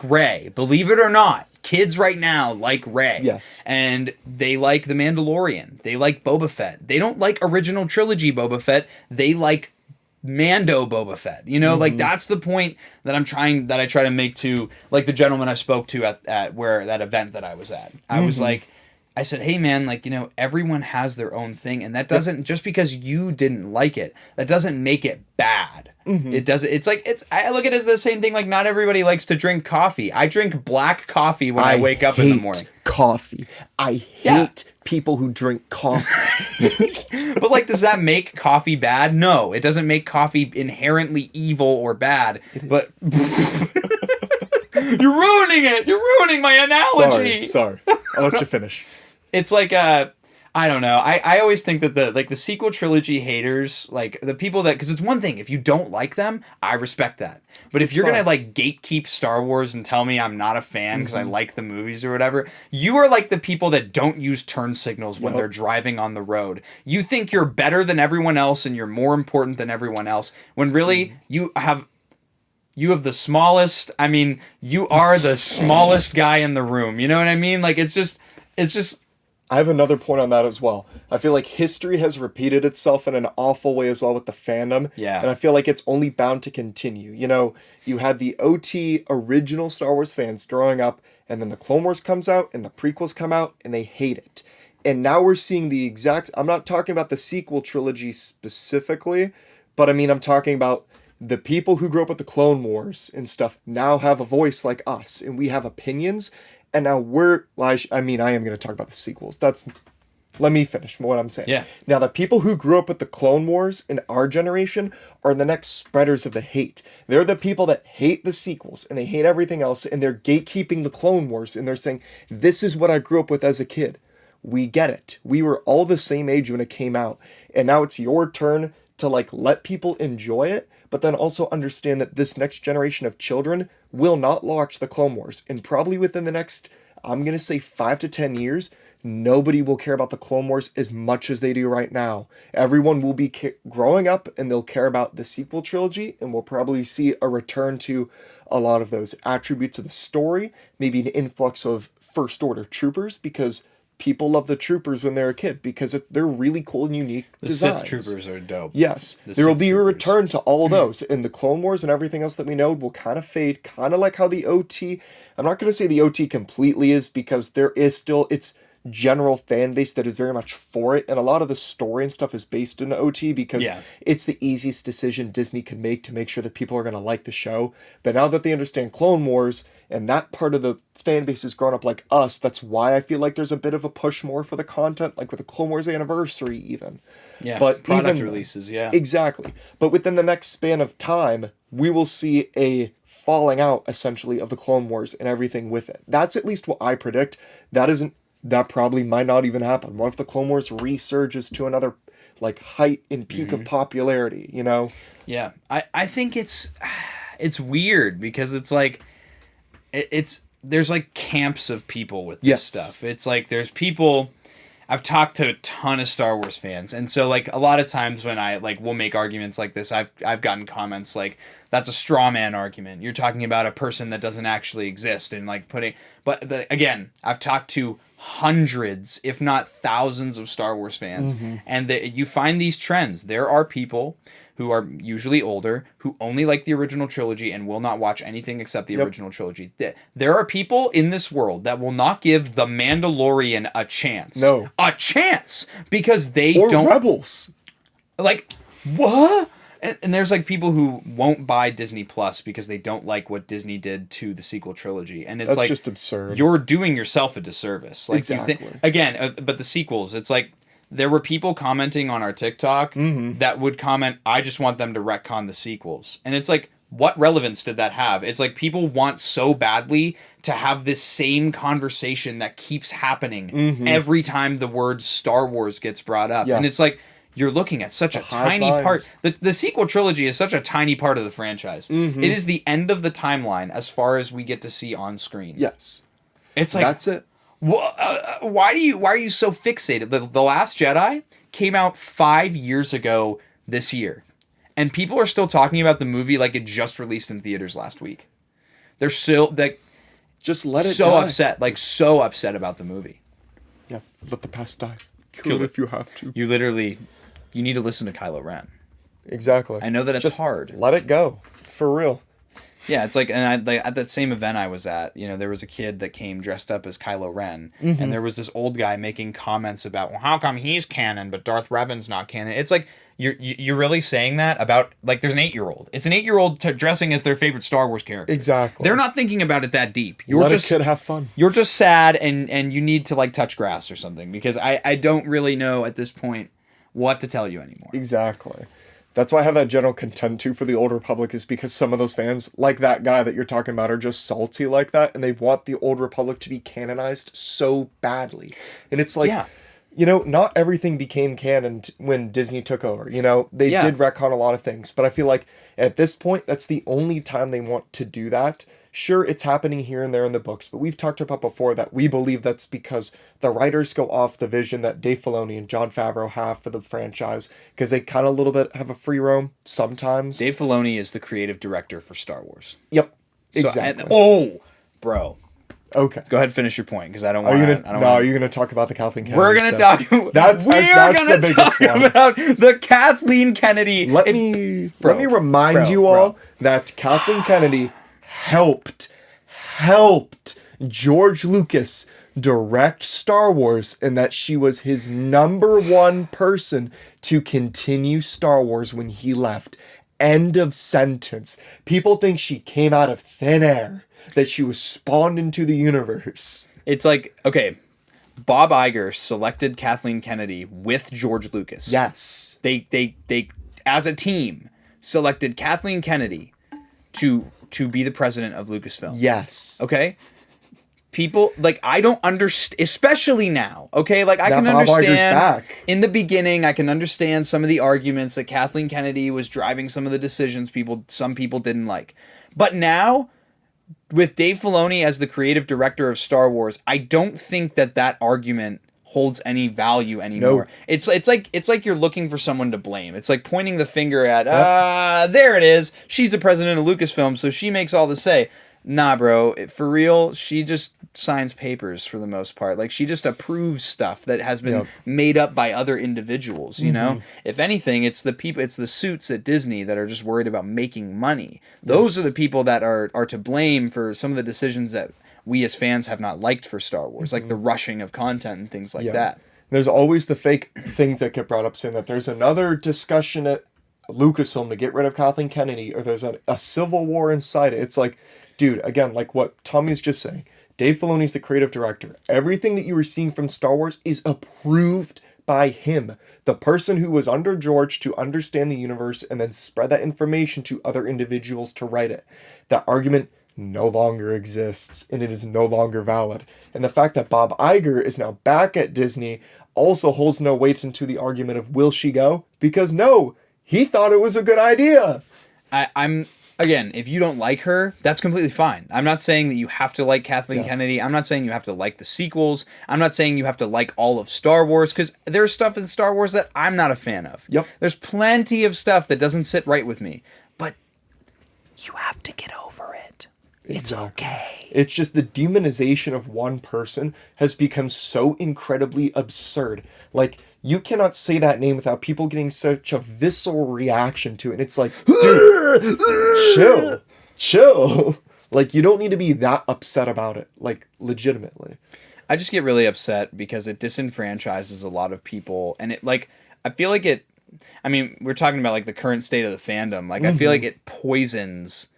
[SPEAKER 1] Rey. Believe it or not, kids right now like Rey.
[SPEAKER 2] Yes.
[SPEAKER 1] And they like The Mandalorian. They like Boba Fett. They don't like original trilogy Boba Fett. They like Mando Boba Fett. You know, like that's the point that I try to make to like the gentleman I spoke to at where that event that I was at. I was like, I said, hey man, like, you know, everyone has their own thing, and that doesn't, just because you didn't like it, that doesn't make it bad. It doesn't, I look at it as the same thing, like not everybody likes to drink coffee. I drink black coffee when I wake up in the morning.
[SPEAKER 2] Coffee. I hate people who drink coffee.
[SPEAKER 1] But like, does that make coffee bad? No, it doesn't make coffee inherently evil or bad. But you're ruining it. You're ruining my analogy.
[SPEAKER 2] Sorry. I'll let you finish.
[SPEAKER 1] It's like I don't know. I always think that the sequel trilogy haters, like the people that, because it's one thing if you don't like them, I respect that. But if you're
[SPEAKER 2] fine.
[SPEAKER 1] gonna like gatekeep Star Wars and tell me I'm not a fan because I like the movies or whatever, you are like the people that don't use turn signals when they're driving on the road. You think you're better than everyone else and you're more important than everyone else, when really you have the smallest. I mean, you are the smallest guy in the room. You know what I mean? Like it's just.
[SPEAKER 2] I have another point on that as well. I feel like history has repeated itself in an awful way as well with the fandom.
[SPEAKER 1] Yeah.
[SPEAKER 2] And I feel like it's only bound to continue. You know, you had the OT original Star Wars fans growing up, and then the Clone Wars comes out, and the prequels come out, and they hate it. And now we're seeing the exact... I'm not talking about the sequel trilogy specifically, but I mean, I'm talking about the people who grew up with the Clone Wars and stuff now have a voice like us, and we have opinions. And now I am going to talk about the sequels. Let me finish what I'm saying.
[SPEAKER 1] Yeah.
[SPEAKER 2] Now, the people who grew up with the Clone Wars in our generation are the next spreaders of the hate. They're the people that hate the sequels and they hate everything else, and they're gatekeeping the Clone Wars, and they're saying, this is what I grew up with as a kid. We get it. We were all the same age when it came out. And now it's your turn to like let people enjoy it, but then also understand that this next generation of children will not watch the Clone Wars. And probably within the next, I'm going to say 5 to 10 years, nobody will care about the Clone Wars as much as they do right now. Everyone will be growing up and they'll care about the sequel trilogy, and we'll probably see a return to a lot of those attributes of the story, maybe an influx of First Order troopers, because people love the troopers when they're a kid because they're really cool and unique designs.
[SPEAKER 1] Sith troopers are dope.
[SPEAKER 2] Yes. There will be a return to all of those. And the Clone Wars and everything else that we know will kind of fade, kind of like how the OT... I'm not going to say the OT completely is, because there is still its general fan base that is very much for it. And a lot of the story and stuff is based in OT because it's the easiest decision Disney can make to make sure that people are going to like the show. But now that they understand Clone Wars and that part of the fan base has grown up like us, that's why I feel like there's a bit of a push more for the content, like with the Clone Wars anniversary even.
[SPEAKER 1] Yeah,
[SPEAKER 2] but
[SPEAKER 1] product releases, yeah.
[SPEAKER 2] Exactly. But within the next span of time, we will see a falling out, essentially, of the Clone Wars and everything with it. That's at least what I predict. That probably might not even happen. What if the Clone Wars resurges to another like height and peak of popularity, you know?
[SPEAKER 1] Yeah. I think it's weird because it's like there's like camps of people with this stuff. It's like there's people. I've talked to a ton of Star Wars fans, and so like a lot of times when I like we'll make arguments like this, I've gotten comments like, that's a straw man argument. You're talking about a person that doesn't actually exist, and like again, I've talked to hundreds, if not thousands, of Star Wars fans, and you find these trends. There are people who are usually older who only like the original trilogy and will not watch anything except the original trilogy. There are people in this world that will not give The Mandalorian a chance.
[SPEAKER 2] No.
[SPEAKER 1] A chance! Because they
[SPEAKER 2] or
[SPEAKER 1] don't...
[SPEAKER 2] Rebels.
[SPEAKER 1] Like, what? And there's like people who won't buy Disney Plus because they don't like what Disney did to the sequel trilogy, and it's
[SPEAKER 2] That's just absurd.
[SPEAKER 1] You're doing yourself a disservice. Like
[SPEAKER 2] exactly.
[SPEAKER 1] But the sequels, it's like there were people commenting on our TikTok that would comment, "I just want them to retcon the sequels," and it's like, what relevance did that have? It's like people want so badly to have this same conversation that keeps happening every time the word Star Wars gets brought up, and it's like, you're looking at such a tiny part. The sequel trilogy is such a tiny part of the franchise. It is the end of the timeline as far as we get to see on screen.
[SPEAKER 2] Yes.
[SPEAKER 1] It's like,
[SPEAKER 2] that's it.
[SPEAKER 1] Why are you so fixated? The Last Jedi came out 5 years ago this year, and people are still talking about the movie like it just released in theaters last week. They're still
[SPEAKER 2] just let it
[SPEAKER 1] die. So upset about the movie.
[SPEAKER 2] Yeah, let the past die. Kill it if you have to.
[SPEAKER 1] You need to listen to Kylo Ren.
[SPEAKER 2] Exactly.
[SPEAKER 1] I know that it's
[SPEAKER 2] just
[SPEAKER 1] hard.
[SPEAKER 2] Let it go. For real.
[SPEAKER 1] Yeah, it's like, and at that same event I was at, there was a kid that came dressed up as Kylo Ren, and there was this old guy making comments about, well, how come he's canon, but Darth Revan's not canon? It's like, you're really saying that about, like, there's an 8-year-old. It's an 8-year-old dressing as their favorite Star Wars character.
[SPEAKER 2] Exactly.
[SPEAKER 1] They're not thinking about it that deep.
[SPEAKER 2] Let a kid have fun.
[SPEAKER 1] You're just sad, and you need to, like, touch grass or something, because I don't really know at this point what to tell you anymore.
[SPEAKER 2] Exactly. That's why I have that general contempt too for the Old Republic, is because some of those fans, like that guy that you're talking about, are just salty like that, and they want the Old Republic to be canonized so badly. And it's like, you know, not everything became canon when Disney took over. You know, they
[SPEAKER 1] Yeah.
[SPEAKER 2] did retcon a lot of things, but I feel like at this point, that's the only time they want to do that. Sure, it's happening here and there in the books, but we've talked about before that we believe that's because the writers go off the vision that Dave Filoni and Jon Favreau have for the franchise, because they kind of a little bit have a free roam sometimes.
[SPEAKER 1] Dave Filoni is the creative director for Star Wars.
[SPEAKER 2] Yep,
[SPEAKER 1] So-
[SPEAKER 2] exactly.
[SPEAKER 1] bro.
[SPEAKER 2] Okay.
[SPEAKER 1] Go ahead, finish your point, because I don't
[SPEAKER 2] Are
[SPEAKER 1] want
[SPEAKER 2] you
[SPEAKER 1] to.
[SPEAKER 2] gonna? No, are you gonna talk about the Kathleen Kennedy?
[SPEAKER 1] We're gonna
[SPEAKER 2] stuff?
[SPEAKER 1] talk.
[SPEAKER 2] That's
[SPEAKER 1] we are
[SPEAKER 2] that's
[SPEAKER 1] gonna
[SPEAKER 2] the biggest
[SPEAKER 1] talk
[SPEAKER 2] one.
[SPEAKER 1] about the Kathleen Kennedy.
[SPEAKER 2] Let
[SPEAKER 1] If-
[SPEAKER 2] me
[SPEAKER 1] bro,
[SPEAKER 2] remind
[SPEAKER 1] bro,
[SPEAKER 2] you all
[SPEAKER 1] bro.
[SPEAKER 2] that Kathleen Kennedy helped George Lucas direct Star Wars, and that she was his number one person to continue Star Wars when he left. End of sentence. People think she came out of thin air, that she was spawned into the universe.
[SPEAKER 1] It's like, okay, Bob Iger selected Kathleen Kennedy with George Lucas.
[SPEAKER 2] Yes.
[SPEAKER 1] They as a team selected Kathleen Kennedy to be the president of Lucasfilm.
[SPEAKER 2] Yes.
[SPEAKER 1] Okay? People, like, I don't understand, especially now, okay? Like, I
[SPEAKER 2] Now
[SPEAKER 1] can
[SPEAKER 2] Bob Iger's
[SPEAKER 1] understand,
[SPEAKER 2] back.
[SPEAKER 1] in the beginning, I can understand some of the arguments that Kathleen Kennedy was driving some of the decisions some people didn't like. But now, with Dave Filoni as the creative director of Star Wars, I don't think that argument holds any value anymore.
[SPEAKER 2] No.
[SPEAKER 1] It's like you're looking for someone to blame. It's like pointing the finger at, there it is. She's the president of Lucasfilm, so she makes all the say. Nah, bro, for real, she just signs papers for the most part. Like, she just approves stuff that has been made up by other individuals, you know? If anything, it's the suits at Disney that are just worried about making money. Those are the people that are to blame for some of the decisions that we as fans have not liked for Star Wars, like the rushing of content and things like that.
[SPEAKER 2] There's always the fake things that get brought up saying that there's another discussion at Lucasfilm to get rid of Kathleen Kennedy, or there's a civil war inside it. It's like, dude, again, like what Tommy's just saying, Dave Filoni's the creative director. Everything that you were seeing from Star Wars is approved by him. The person who was under George to understand the universe and then spread that information to other individuals to write it. That argument no longer exists, and it is no longer valid. And the fact that Bob Iger is now back at Disney also holds no weight into the argument of will she go? Because no, he thought it was a good idea.
[SPEAKER 1] I'm again, if you don't like her, that's completely fine. I'm not saying that you have to like Kathleen Kennedy. I'm not saying you have to like the sequels. I'm not saying you have to like all of Star Wars, because there's stuff in Star Wars that I'm not a fan of.
[SPEAKER 2] Yep.
[SPEAKER 1] There's plenty of stuff that doesn't sit right with me. But you have to get over it. It's okay.
[SPEAKER 2] It's just the demonization of one person has become so incredibly absurd. Like, you cannot say that name without people getting such a visceral reaction to it. And it's like, dude, chill. Like, you don't need to be that upset about it. Like, legitimately.
[SPEAKER 1] I just get really upset because it disenfranchises a lot of people, and it, like, I feel like it, I mean, we're talking about like the current state of the fandom. Like, I feel like it poisons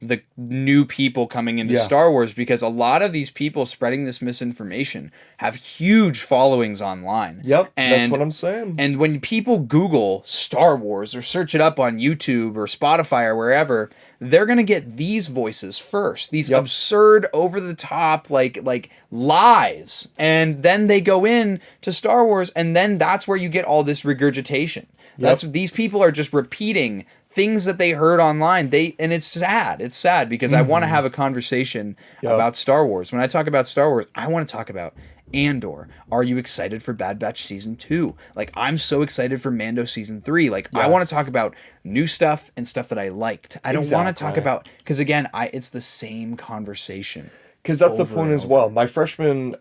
[SPEAKER 1] the new people coming into Star Wars, because a lot of these people spreading this misinformation have huge followings online.
[SPEAKER 2] Yep,
[SPEAKER 1] and,
[SPEAKER 2] that's what I'm saying.
[SPEAKER 1] And when people Google Star Wars or search it up on YouTube or Spotify or wherever, they're going to get these voices first. These absurd, over-the-top, like lies. And then they go in to Star Wars, and then that's where you get all this regurgitation. These people are just repeating things that they heard online. And it's sad. It's sad because I want to have a conversation about Star Wars. When I talk about Star Wars, I want to talk about Andor. Are you excited for Bad Batch Season 2? Like, I'm so excited for Mando Season 3. Like, I want to talk about new stuff and stuff that I liked. I don't want to talk about, because again, it's the same conversation.
[SPEAKER 2] Because that's the point as well. My freshman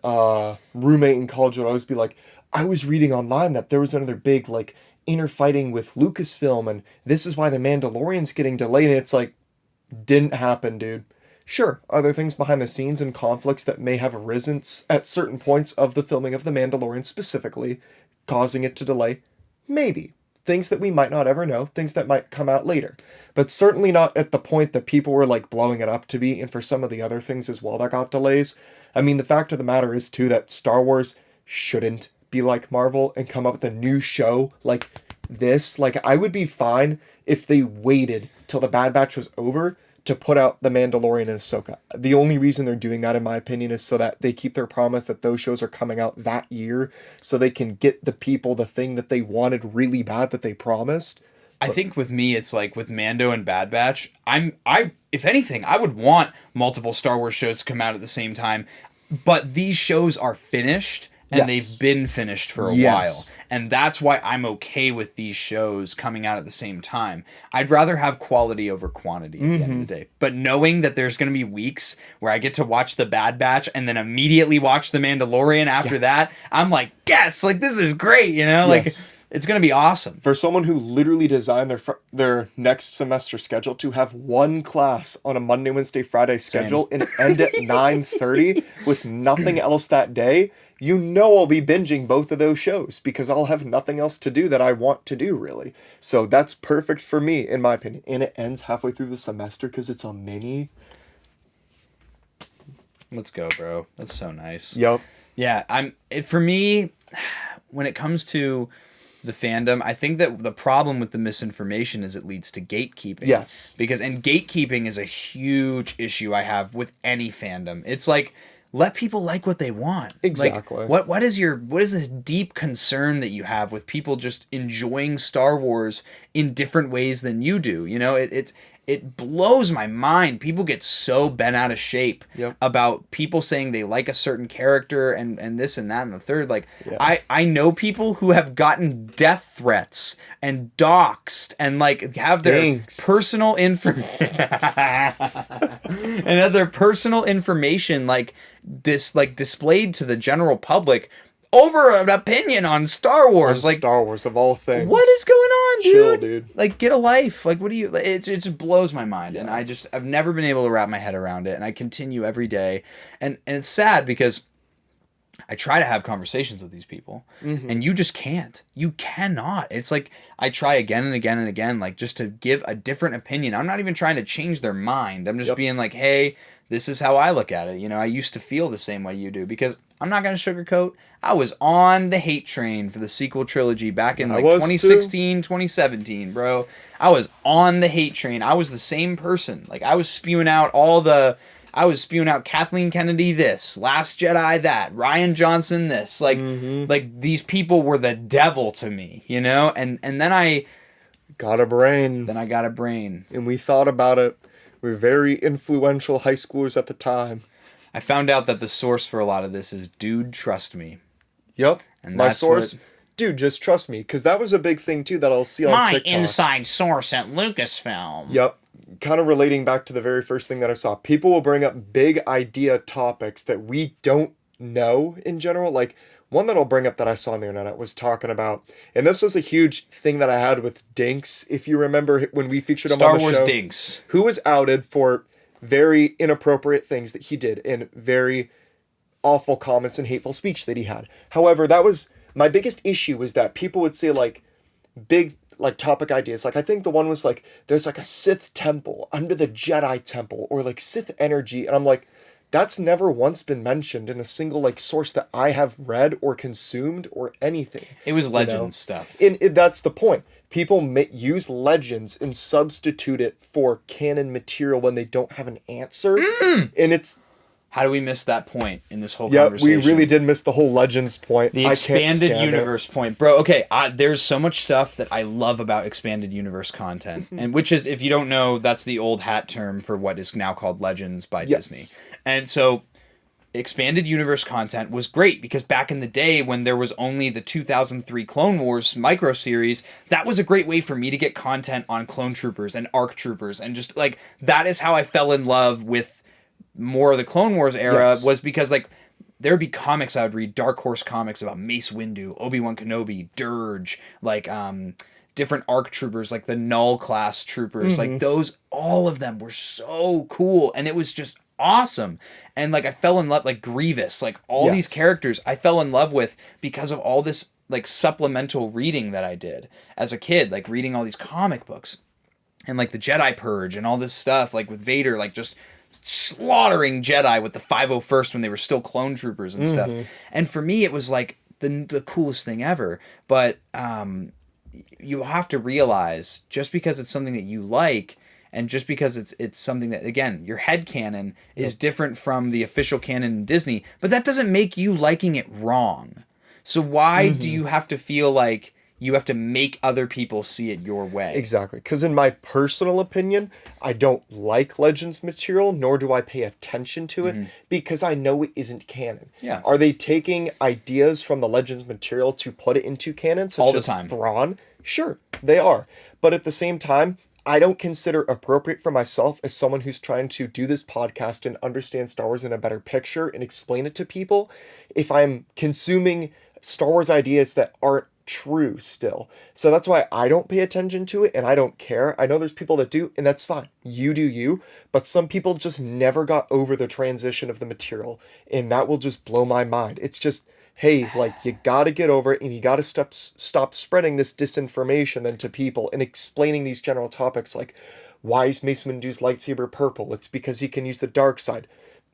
[SPEAKER 2] roommate in college would always be like, I was reading online that there was another big, like, inner fighting with Lucasfilm, and this is why the Mandalorian's getting delayed. And it's like, didn't happen, dude. Sure, are there things behind the scenes and conflicts that may have arisen at certain points of the filming of The Mandalorian specifically, causing it to delay? Maybe. Things that we might not ever know, things that might come out later. But certainly not at the point that people were like blowing it up to be, and for some of the other things as well that got delays. I mean, the fact of the matter is too that Star Wars shouldn't be like Marvel and come up with a new show like this. Like, I would be fine if they waited till the Bad Batch was over to put out The Mandalorian and Ahsoka. The only reason they're doing that, in my opinion, is so that they keep their promise that those shows are coming out that year, so they can get the people the thing that they wanted really bad that they promised.
[SPEAKER 1] I think with me, it's like with Mando and Bad Batch, if anything, I would want multiple Star Wars shows to come out at the same time, but these shows are finished. And
[SPEAKER 2] Yes.
[SPEAKER 1] they've been finished for a
[SPEAKER 2] Yes.
[SPEAKER 1] while. And that's why I'm okay with these shows coming out at the same time. I'd rather have quality over quantity at the end of the day. But knowing that there's going to be weeks where I get to watch The Bad Batch and then immediately watch The Mandalorian after that, I'm like, yes, like this is great, you know? Like
[SPEAKER 2] Yes.
[SPEAKER 1] it's going to be awesome.
[SPEAKER 2] For someone who literally designed their next semester schedule to have one class on a Monday, Wednesday, Friday schedule and end at 9:30 with nothing else that day, you know I'll be binging both of those shows because I'll have nothing else to do that I want to do, really. So that's perfect for me, in my opinion. And it ends halfway through the semester because it's a mini.
[SPEAKER 1] Let's go, bro. That's so nice.
[SPEAKER 2] Yup.
[SPEAKER 1] Yeah, for me, when it comes to the fandom, I think that the problem with the misinformation is it leads to gatekeeping.
[SPEAKER 2] Yes.
[SPEAKER 1] And gatekeeping is a huge issue I have with any fandom. It's like, let people like what they want.
[SPEAKER 2] Exactly.
[SPEAKER 1] Like, what is this deep concern that you have with people just enjoying Star Wars in different ways than you do? You know, it blows my mind. People get so bent out of shape about people saying they like a certain character and this and that and the third. Like, I know people who have gotten death threats and doxxed and like have their personal information like displayed to the general public over an opinion on Star Wars. Like
[SPEAKER 2] Star Wars of all things.
[SPEAKER 1] What is going on, dude?
[SPEAKER 2] Chill, dude.
[SPEAKER 1] Like, get a life. Like, what do you... It just blows my mind. And I've never been able to wrap my head around it. And I continue every day. And it's sad because I try to have conversations with these people. And you just can't. You cannot. It's like, I try again and again and again, like, just to give a different opinion. I'm not even trying to change their mind. I'm just being like, hey, this is how I look at it. You know, I used to feel the same way you do. Because I'm not going to sugarcoat. I was on the hate train for the sequel trilogy back in like 2016, 2017, bro. I was on the hate train. I was the same person. Like, I was spewing out Kathleen Kennedy this, Last Jedi that, Rian Johnson this. Like, like these people were the devil to me, you know? And then I
[SPEAKER 2] got a brain.
[SPEAKER 1] Then I got a brain.
[SPEAKER 2] And we thought about it. We were very influential high schoolers at the time.
[SPEAKER 1] I found out that the source for a lot of this is Dude, Trust Me.
[SPEAKER 2] Yep.
[SPEAKER 1] And
[SPEAKER 2] my source, dude, just trust me, because that was a big thing too that I'll see on TikTok.
[SPEAKER 3] My inside source at Lucasfilm.
[SPEAKER 2] Yep. Kind of relating back to the very first thing that I saw. People will bring up big idea topics that we don't know in general. Like, one that I'll bring up that I saw on the internet was talking about, and this was a huge thing that I had with Dinks, if you remember when we featured him on the show.
[SPEAKER 1] Star Wars Dinks.
[SPEAKER 2] Who was outed for very inappropriate things that he did and very awful comments and hateful speech that he had. However, that was my biggest issue, was that people would say like big like topic ideas. Like, I think the one was like, there's like a Sith temple under the Jedi temple, or like Sith energy. And I'm like, that's never once been mentioned in a single like source that I have read or consumed or anything.
[SPEAKER 1] It was legend stuff.
[SPEAKER 2] And that's the point. People use legends and substitute it for canon material when they don't have an answer. And it's...
[SPEAKER 1] How do we miss that point in this whole conversation?
[SPEAKER 2] Yeah, we really did miss the whole legends point.
[SPEAKER 1] The expanded universe point. Bro, okay, there's so much stuff that I love about expanded universe content. And which is, if you don't know, that's the old hat term for what is now called Legends by Disney. And so expanded universe content was great because back in the day when there was only the 2003 Clone Wars micro series, that was a great way for me to get content on clone troopers and ARC troopers, and just like that is how I fell in love with more of the Clone Wars era. Was because like there would be comics I would read, Dark Horse comics about Mace Windu, Obi-Wan Kenobi, Dirge, like different ARC troopers, like the Null class troopers, like those, all of them were so cool, and it was just awesome. And like I fell in love, like Grievous, like all these characters I fell in love with because of all this like supplemental reading that I did as a kid, like reading all these comic books and like the Jedi Purge and all this stuff, like with Vader, like just slaughtering Jedi with the 501st when they were still clone troopers and stuff. And for me, it was like the coolest thing ever. But you have to realize, just because it's something that you like and just because it's something that, again, your head canon is different from the official canon in Disney, but that doesn't make you liking it wrong. So why do you have to feel like you have to make other people see it your way?
[SPEAKER 2] Exactly. Because in my personal opinion, I don't like Legends material, nor do I pay attention to it, because I know it isn't canon.
[SPEAKER 1] Yeah.
[SPEAKER 2] Are they taking ideas from the Legends material to put it into canon, such
[SPEAKER 1] All the
[SPEAKER 2] as
[SPEAKER 1] time.
[SPEAKER 2] Thrawn? Sure, they are. But at the same time, I don't consider appropriate for myself as someone who's trying to do this podcast and understand Star Wars in a better picture and explain it to people, if I'm consuming Star Wars ideas that aren't true still. So that's why I don't pay attention to it, and I don't care. I know there's people that do, and that's fine. You do you. But some people just never got over the transition of the material, and that will just blow my mind. It's just, hey, like, you gotta get over it, and you gotta stop spreading this disinformation then to people and explaining these general topics like, why is Mace Windu's lightsaber purple? It's because he can use the dark side.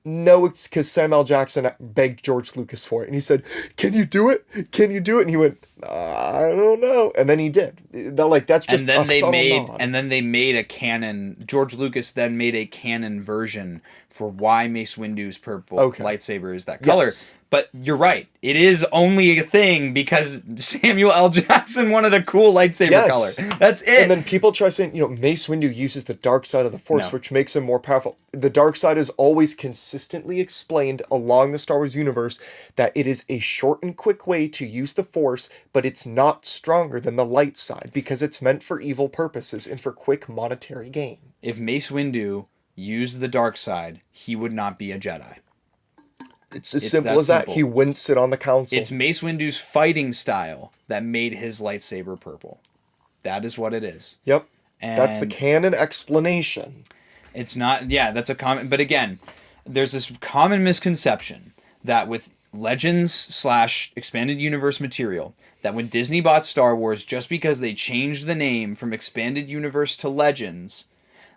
[SPEAKER 2] No, it's because Samuel Jackson begged George Lucas for it. And he said, can you do it? Can you do it? And he went, I don't know. And then he did. That's just a subtle nod.
[SPEAKER 1] And then they made a canon. George Lucas then made a canon version for why Mace Windu's purple lightsaber is that color.
[SPEAKER 2] Yes.
[SPEAKER 1] But you're right. It is only a thing because Samuel L. Jackson wanted a cool lightsaber color. That's it.
[SPEAKER 2] And then people try saying, Mace Windu uses the dark side of the Force, which makes him more powerful. The dark side is always consistently explained along the Star Wars universe that it is a short and quick way to use the Force, but it's not stronger than the light side because it's meant for evil purposes and for quick monetary gain.
[SPEAKER 1] If Mace Windu used the dark side, he would not be a Jedi.
[SPEAKER 2] It's as simple as that. He wouldn't sit on the council.
[SPEAKER 1] It's Mace Windu's fighting style that made his lightsaber purple. That is what it is.
[SPEAKER 2] Yep.
[SPEAKER 1] And
[SPEAKER 2] that's the canon explanation.
[SPEAKER 1] It's not, that's a common, but again, there's this common misconception that with Legends / Expanded Universe material, that when Disney bought Star Wars, just because they changed the name from Expanded Universe to Legends,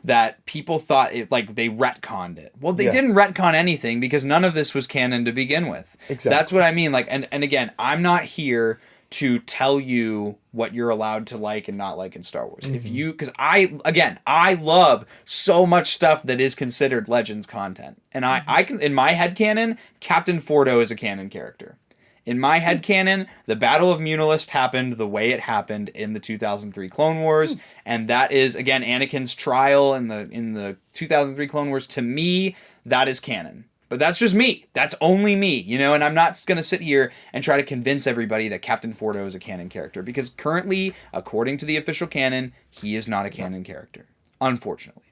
[SPEAKER 1] that people thought it, like, they retconned it. Well, they didn't retcon anything because none of this was canon to begin with.
[SPEAKER 2] Exactly.
[SPEAKER 1] That's what I mean. Like, and again, I'm not here to tell you what you're allowed to like and not like in Star Wars. If you, because I love so much stuff that is considered Legends content. And I can, in my headcanon, Captain Fordo is a canon character. In my headcanon, the Battle of Munilist happened the way it happened in the 2003 Clone Wars, and that is, again, Anakin's trial in the 2003 Clone Wars. To me, that is canon. But that's just me. That's only me, and I'm not going to sit here and try to convince everybody that Captain Fordo is a canon character, because currently, according to the official canon, he is not a canon character, unfortunately.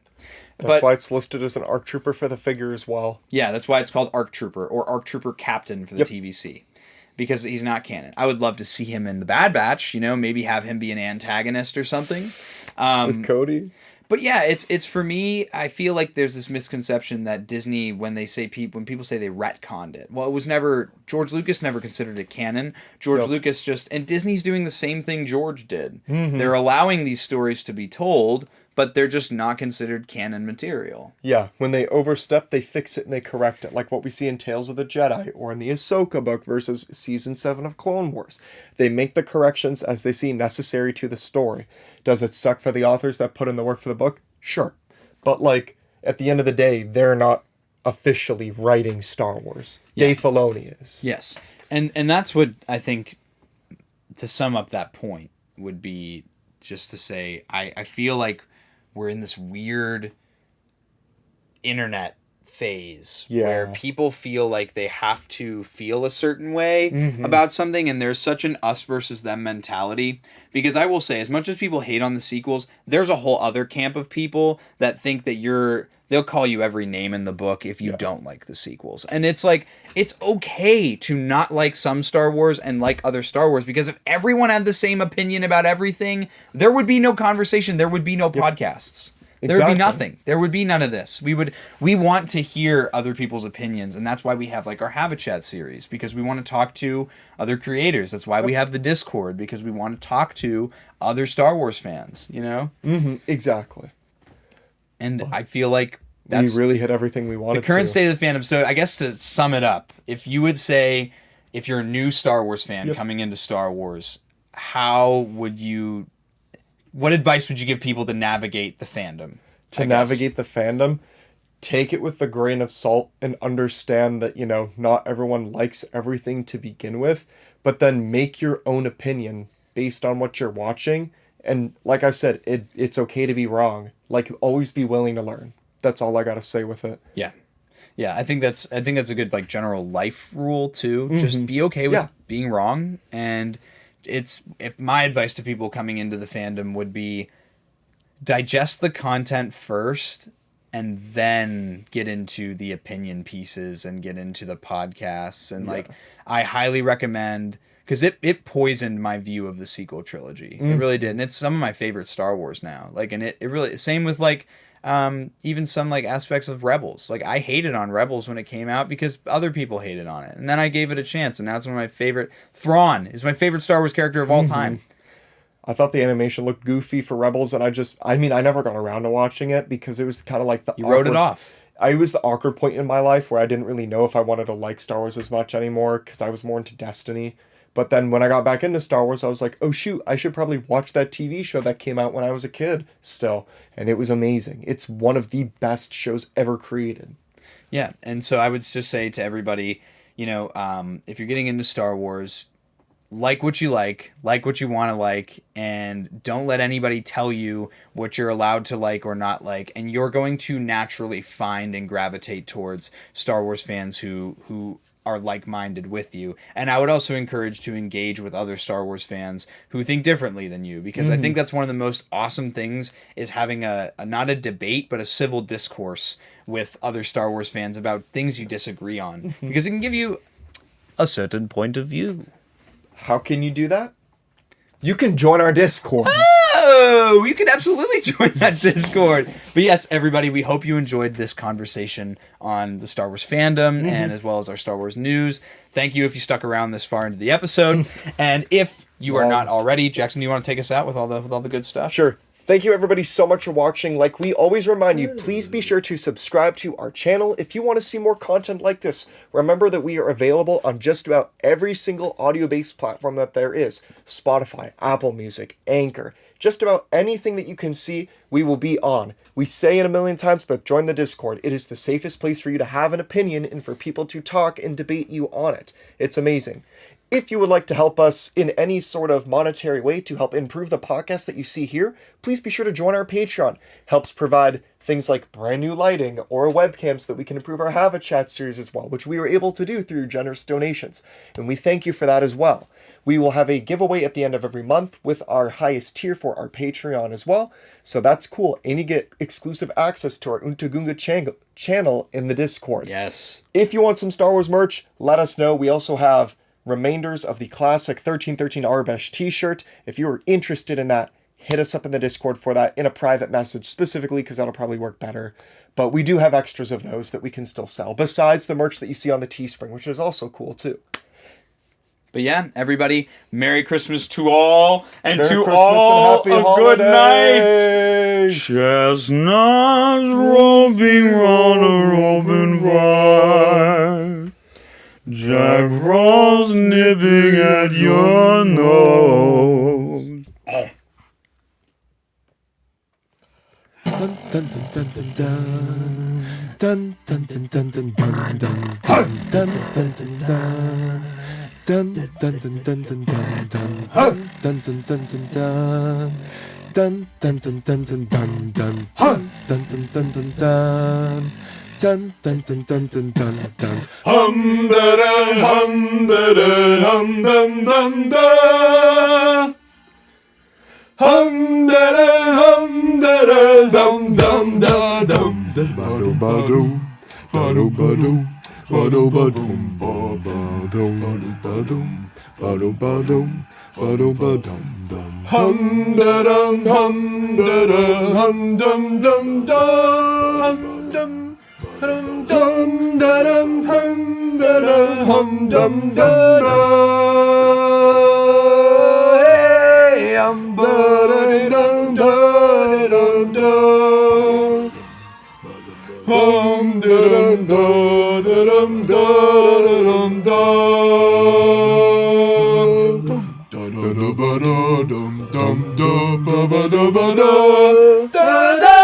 [SPEAKER 2] That's why it's listed as an ARC Trooper for the figure as well.
[SPEAKER 1] Yeah, that's why it's called ARC Trooper, or ARC Trooper Captain for the TVC. Because he's not canon. I would love to see him in the Bad Batch, maybe have him be an antagonist or something.
[SPEAKER 2] With Cody?
[SPEAKER 1] But yeah, it's for me, I feel like there's this misconception that Disney, when people say they retconned it, well, it was never, George Lucas never considered it canon. George Lucas and Disney's doing the same thing George did. They're allowing these stories to be told, but they're just not considered canon material.
[SPEAKER 2] Yeah, when they overstep, they fix it and they correct it, like what we see in Tales of the Jedi or in the Ahsoka book versus Season 7 of Clone Wars. They make the corrections as they see necessary to the story. Does it suck for the authors that put in the work for the book? Sure. But, at the end of the day, they're not officially writing Star Wars. Dave Filoni is.
[SPEAKER 1] Yes. And that's what I think, to sum up that point, would be just to say, I feel like we're in this weird internet phase where people feel like they have to feel a certain way about something, and there's such an us versus them mentality. Because I will say, as much as people hate on the sequels, there's a whole other camp of people that think that they'll call you every name in the book if you don't like the sequels. And it's like, it's okay to not like some Star Wars and like other Star Wars, because if everyone had the same opinion about everything, there would be no conversation, there would be no podcasts. There would be nothing. There would be none of this. We want to hear other people's opinions, and that's why we have our Have a Chat series, because we want to talk to other creators. That's why we have the Discord, because we want to talk to other Star Wars fans,
[SPEAKER 2] Exactly.
[SPEAKER 1] And I feel like
[SPEAKER 2] we really hit everything we wanted to.
[SPEAKER 1] The current state of the fandom. So I guess to sum it up, if you would say, if you're a new Star Wars fan coming into Star Wars, what advice would you give people to navigate the fandom?
[SPEAKER 2] to navigate the fandom. Take it with a grain of salt and understand that, not everyone likes everything to begin with, but then make your own opinion based on what you're watching. And like I said, it's okay to be wrong. Like, always be willing to learn. That's all I got to say with it.
[SPEAKER 1] Yeah. Yeah, I think that's a good like general life rule too. Just be okay with being wrong, and if my advice to people coming into the fandom would be digest the content first and then get into the opinion pieces and get into the podcasts. And like, I highly recommend, because it poisoned my view of the sequel trilogy. It really did. And it's some of my favorite Star Wars now. Like, and it really, same with like, even some like aspects of Rebels. Like, I hated on Rebels when it came out because other people hated on it. And then I gave it a chance. And now it's one of my favorite. Thrawn is my favorite Star Wars character of all time.
[SPEAKER 2] I thought the animation looked goofy for Rebels, and I never got around to watching it because it was kind of like
[SPEAKER 1] You wrote it off.
[SPEAKER 2] It was the awkward point in my life where I didn't really know if I wanted to like Star Wars as much anymore because I was more into Destiny. But then when I got back into Star Wars, I was like, oh shoot, I should probably watch that TV show that came out when I was a kid still. And it was amazing. It's one of the best shows ever created.
[SPEAKER 1] Yeah, and so I would just say to everybody, if you're getting into Star Wars, like what you like what you want to like, and don't let anybody tell you what you're allowed to like or not like, and you're going to naturally find and gravitate towards Star Wars fans who are like-minded with you. And I would also encourage to engage with other Star Wars fans who think differently than you, because I think that's one of the most awesome things, is having a not a debate but a civil discourse with other Star Wars fans about things you disagree on, because it can give you a certain point of view.
[SPEAKER 2] How can you do that? You can join our Discord.
[SPEAKER 1] Oh, you can absolutely join that Discord. But yes, everybody, we hope you enjoyed this conversation on the Star Wars fandom and as well as our Star Wars news. Thank you if you stuck around this far into the episode. And if you are not already, Jackson, do you want to take us out with all the good stuff?
[SPEAKER 2] Sure. Thank you everybody so much for watching. Like we always remind you, please be sure to subscribe to our channel if you want to see more content like this. Remember that we are available on just about every single audio-based platform that there is. Spotify, Apple Music, Anchor, just about anything that you can see, we will be on. We say it a million times, but join the Discord. It is the safest place for you to have an opinion and for people to talk and debate you on it. It's amazing. If you would like to help us in any sort of monetary way to help improve the podcast that you see here, please be sure to join our Patreon. Helps provide things like brand new lighting or webcams that we can improve our Have a Chat series as well, which we were able to do through generous donations. And we thank you for that as well. We will have a giveaway at the end of every month with our highest tier for our Patreon as well. So that's cool. And you get exclusive access to our Untagunga channel in the Discord.
[SPEAKER 1] Yes.
[SPEAKER 2] If you want some Star Wars merch, let us know. We also have remainders of the classic 1313 Arbesh t-shirt. If you are interested in that, hit us up in the Discord for that in a private message specifically, because that'll probably work better. But we do have extras of those that we can still sell, besides the merch that you see on the Teespring, which is also cool too.
[SPEAKER 1] But yeah, everybody, Merry Christmas to all, and
[SPEAKER 2] Merry
[SPEAKER 1] to
[SPEAKER 2] Christmas
[SPEAKER 1] all
[SPEAKER 2] and happy
[SPEAKER 1] a good night.
[SPEAKER 2] holidays.
[SPEAKER 1] Chestnuts romping round a robin fire, Jack Frost nipping at your nose.
[SPEAKER 2] Dun dun dun dun dun dun dun dun dun dun dun dun dun dun dun dun. Dun dun dun dun dun dun dun dun dun dun dun dun. Dun dun dun dun dun dun dun dun dun dun dun dun. Dun dun dun dun dun dun dun. Hum da da hum da da hum dum dum da. Hum da da hum da da dum dum da dum da ba do ba do ba do ba do. Ba-do ba-dum ba-ba-dum ba-dum ba-dum ba-dum ba-dum ba-dum dum. Hum da-dum hum da-da hum dum dum dum dum hum dum da-dum hum da-da hum dum da-da. Hey, hum da-da-dum da-da-dum dum. Hum da-dum da-da-dum da-da-dum dum. Da-da-ba-da-dum dum da-ba-ba-da-ba-da. Da-da.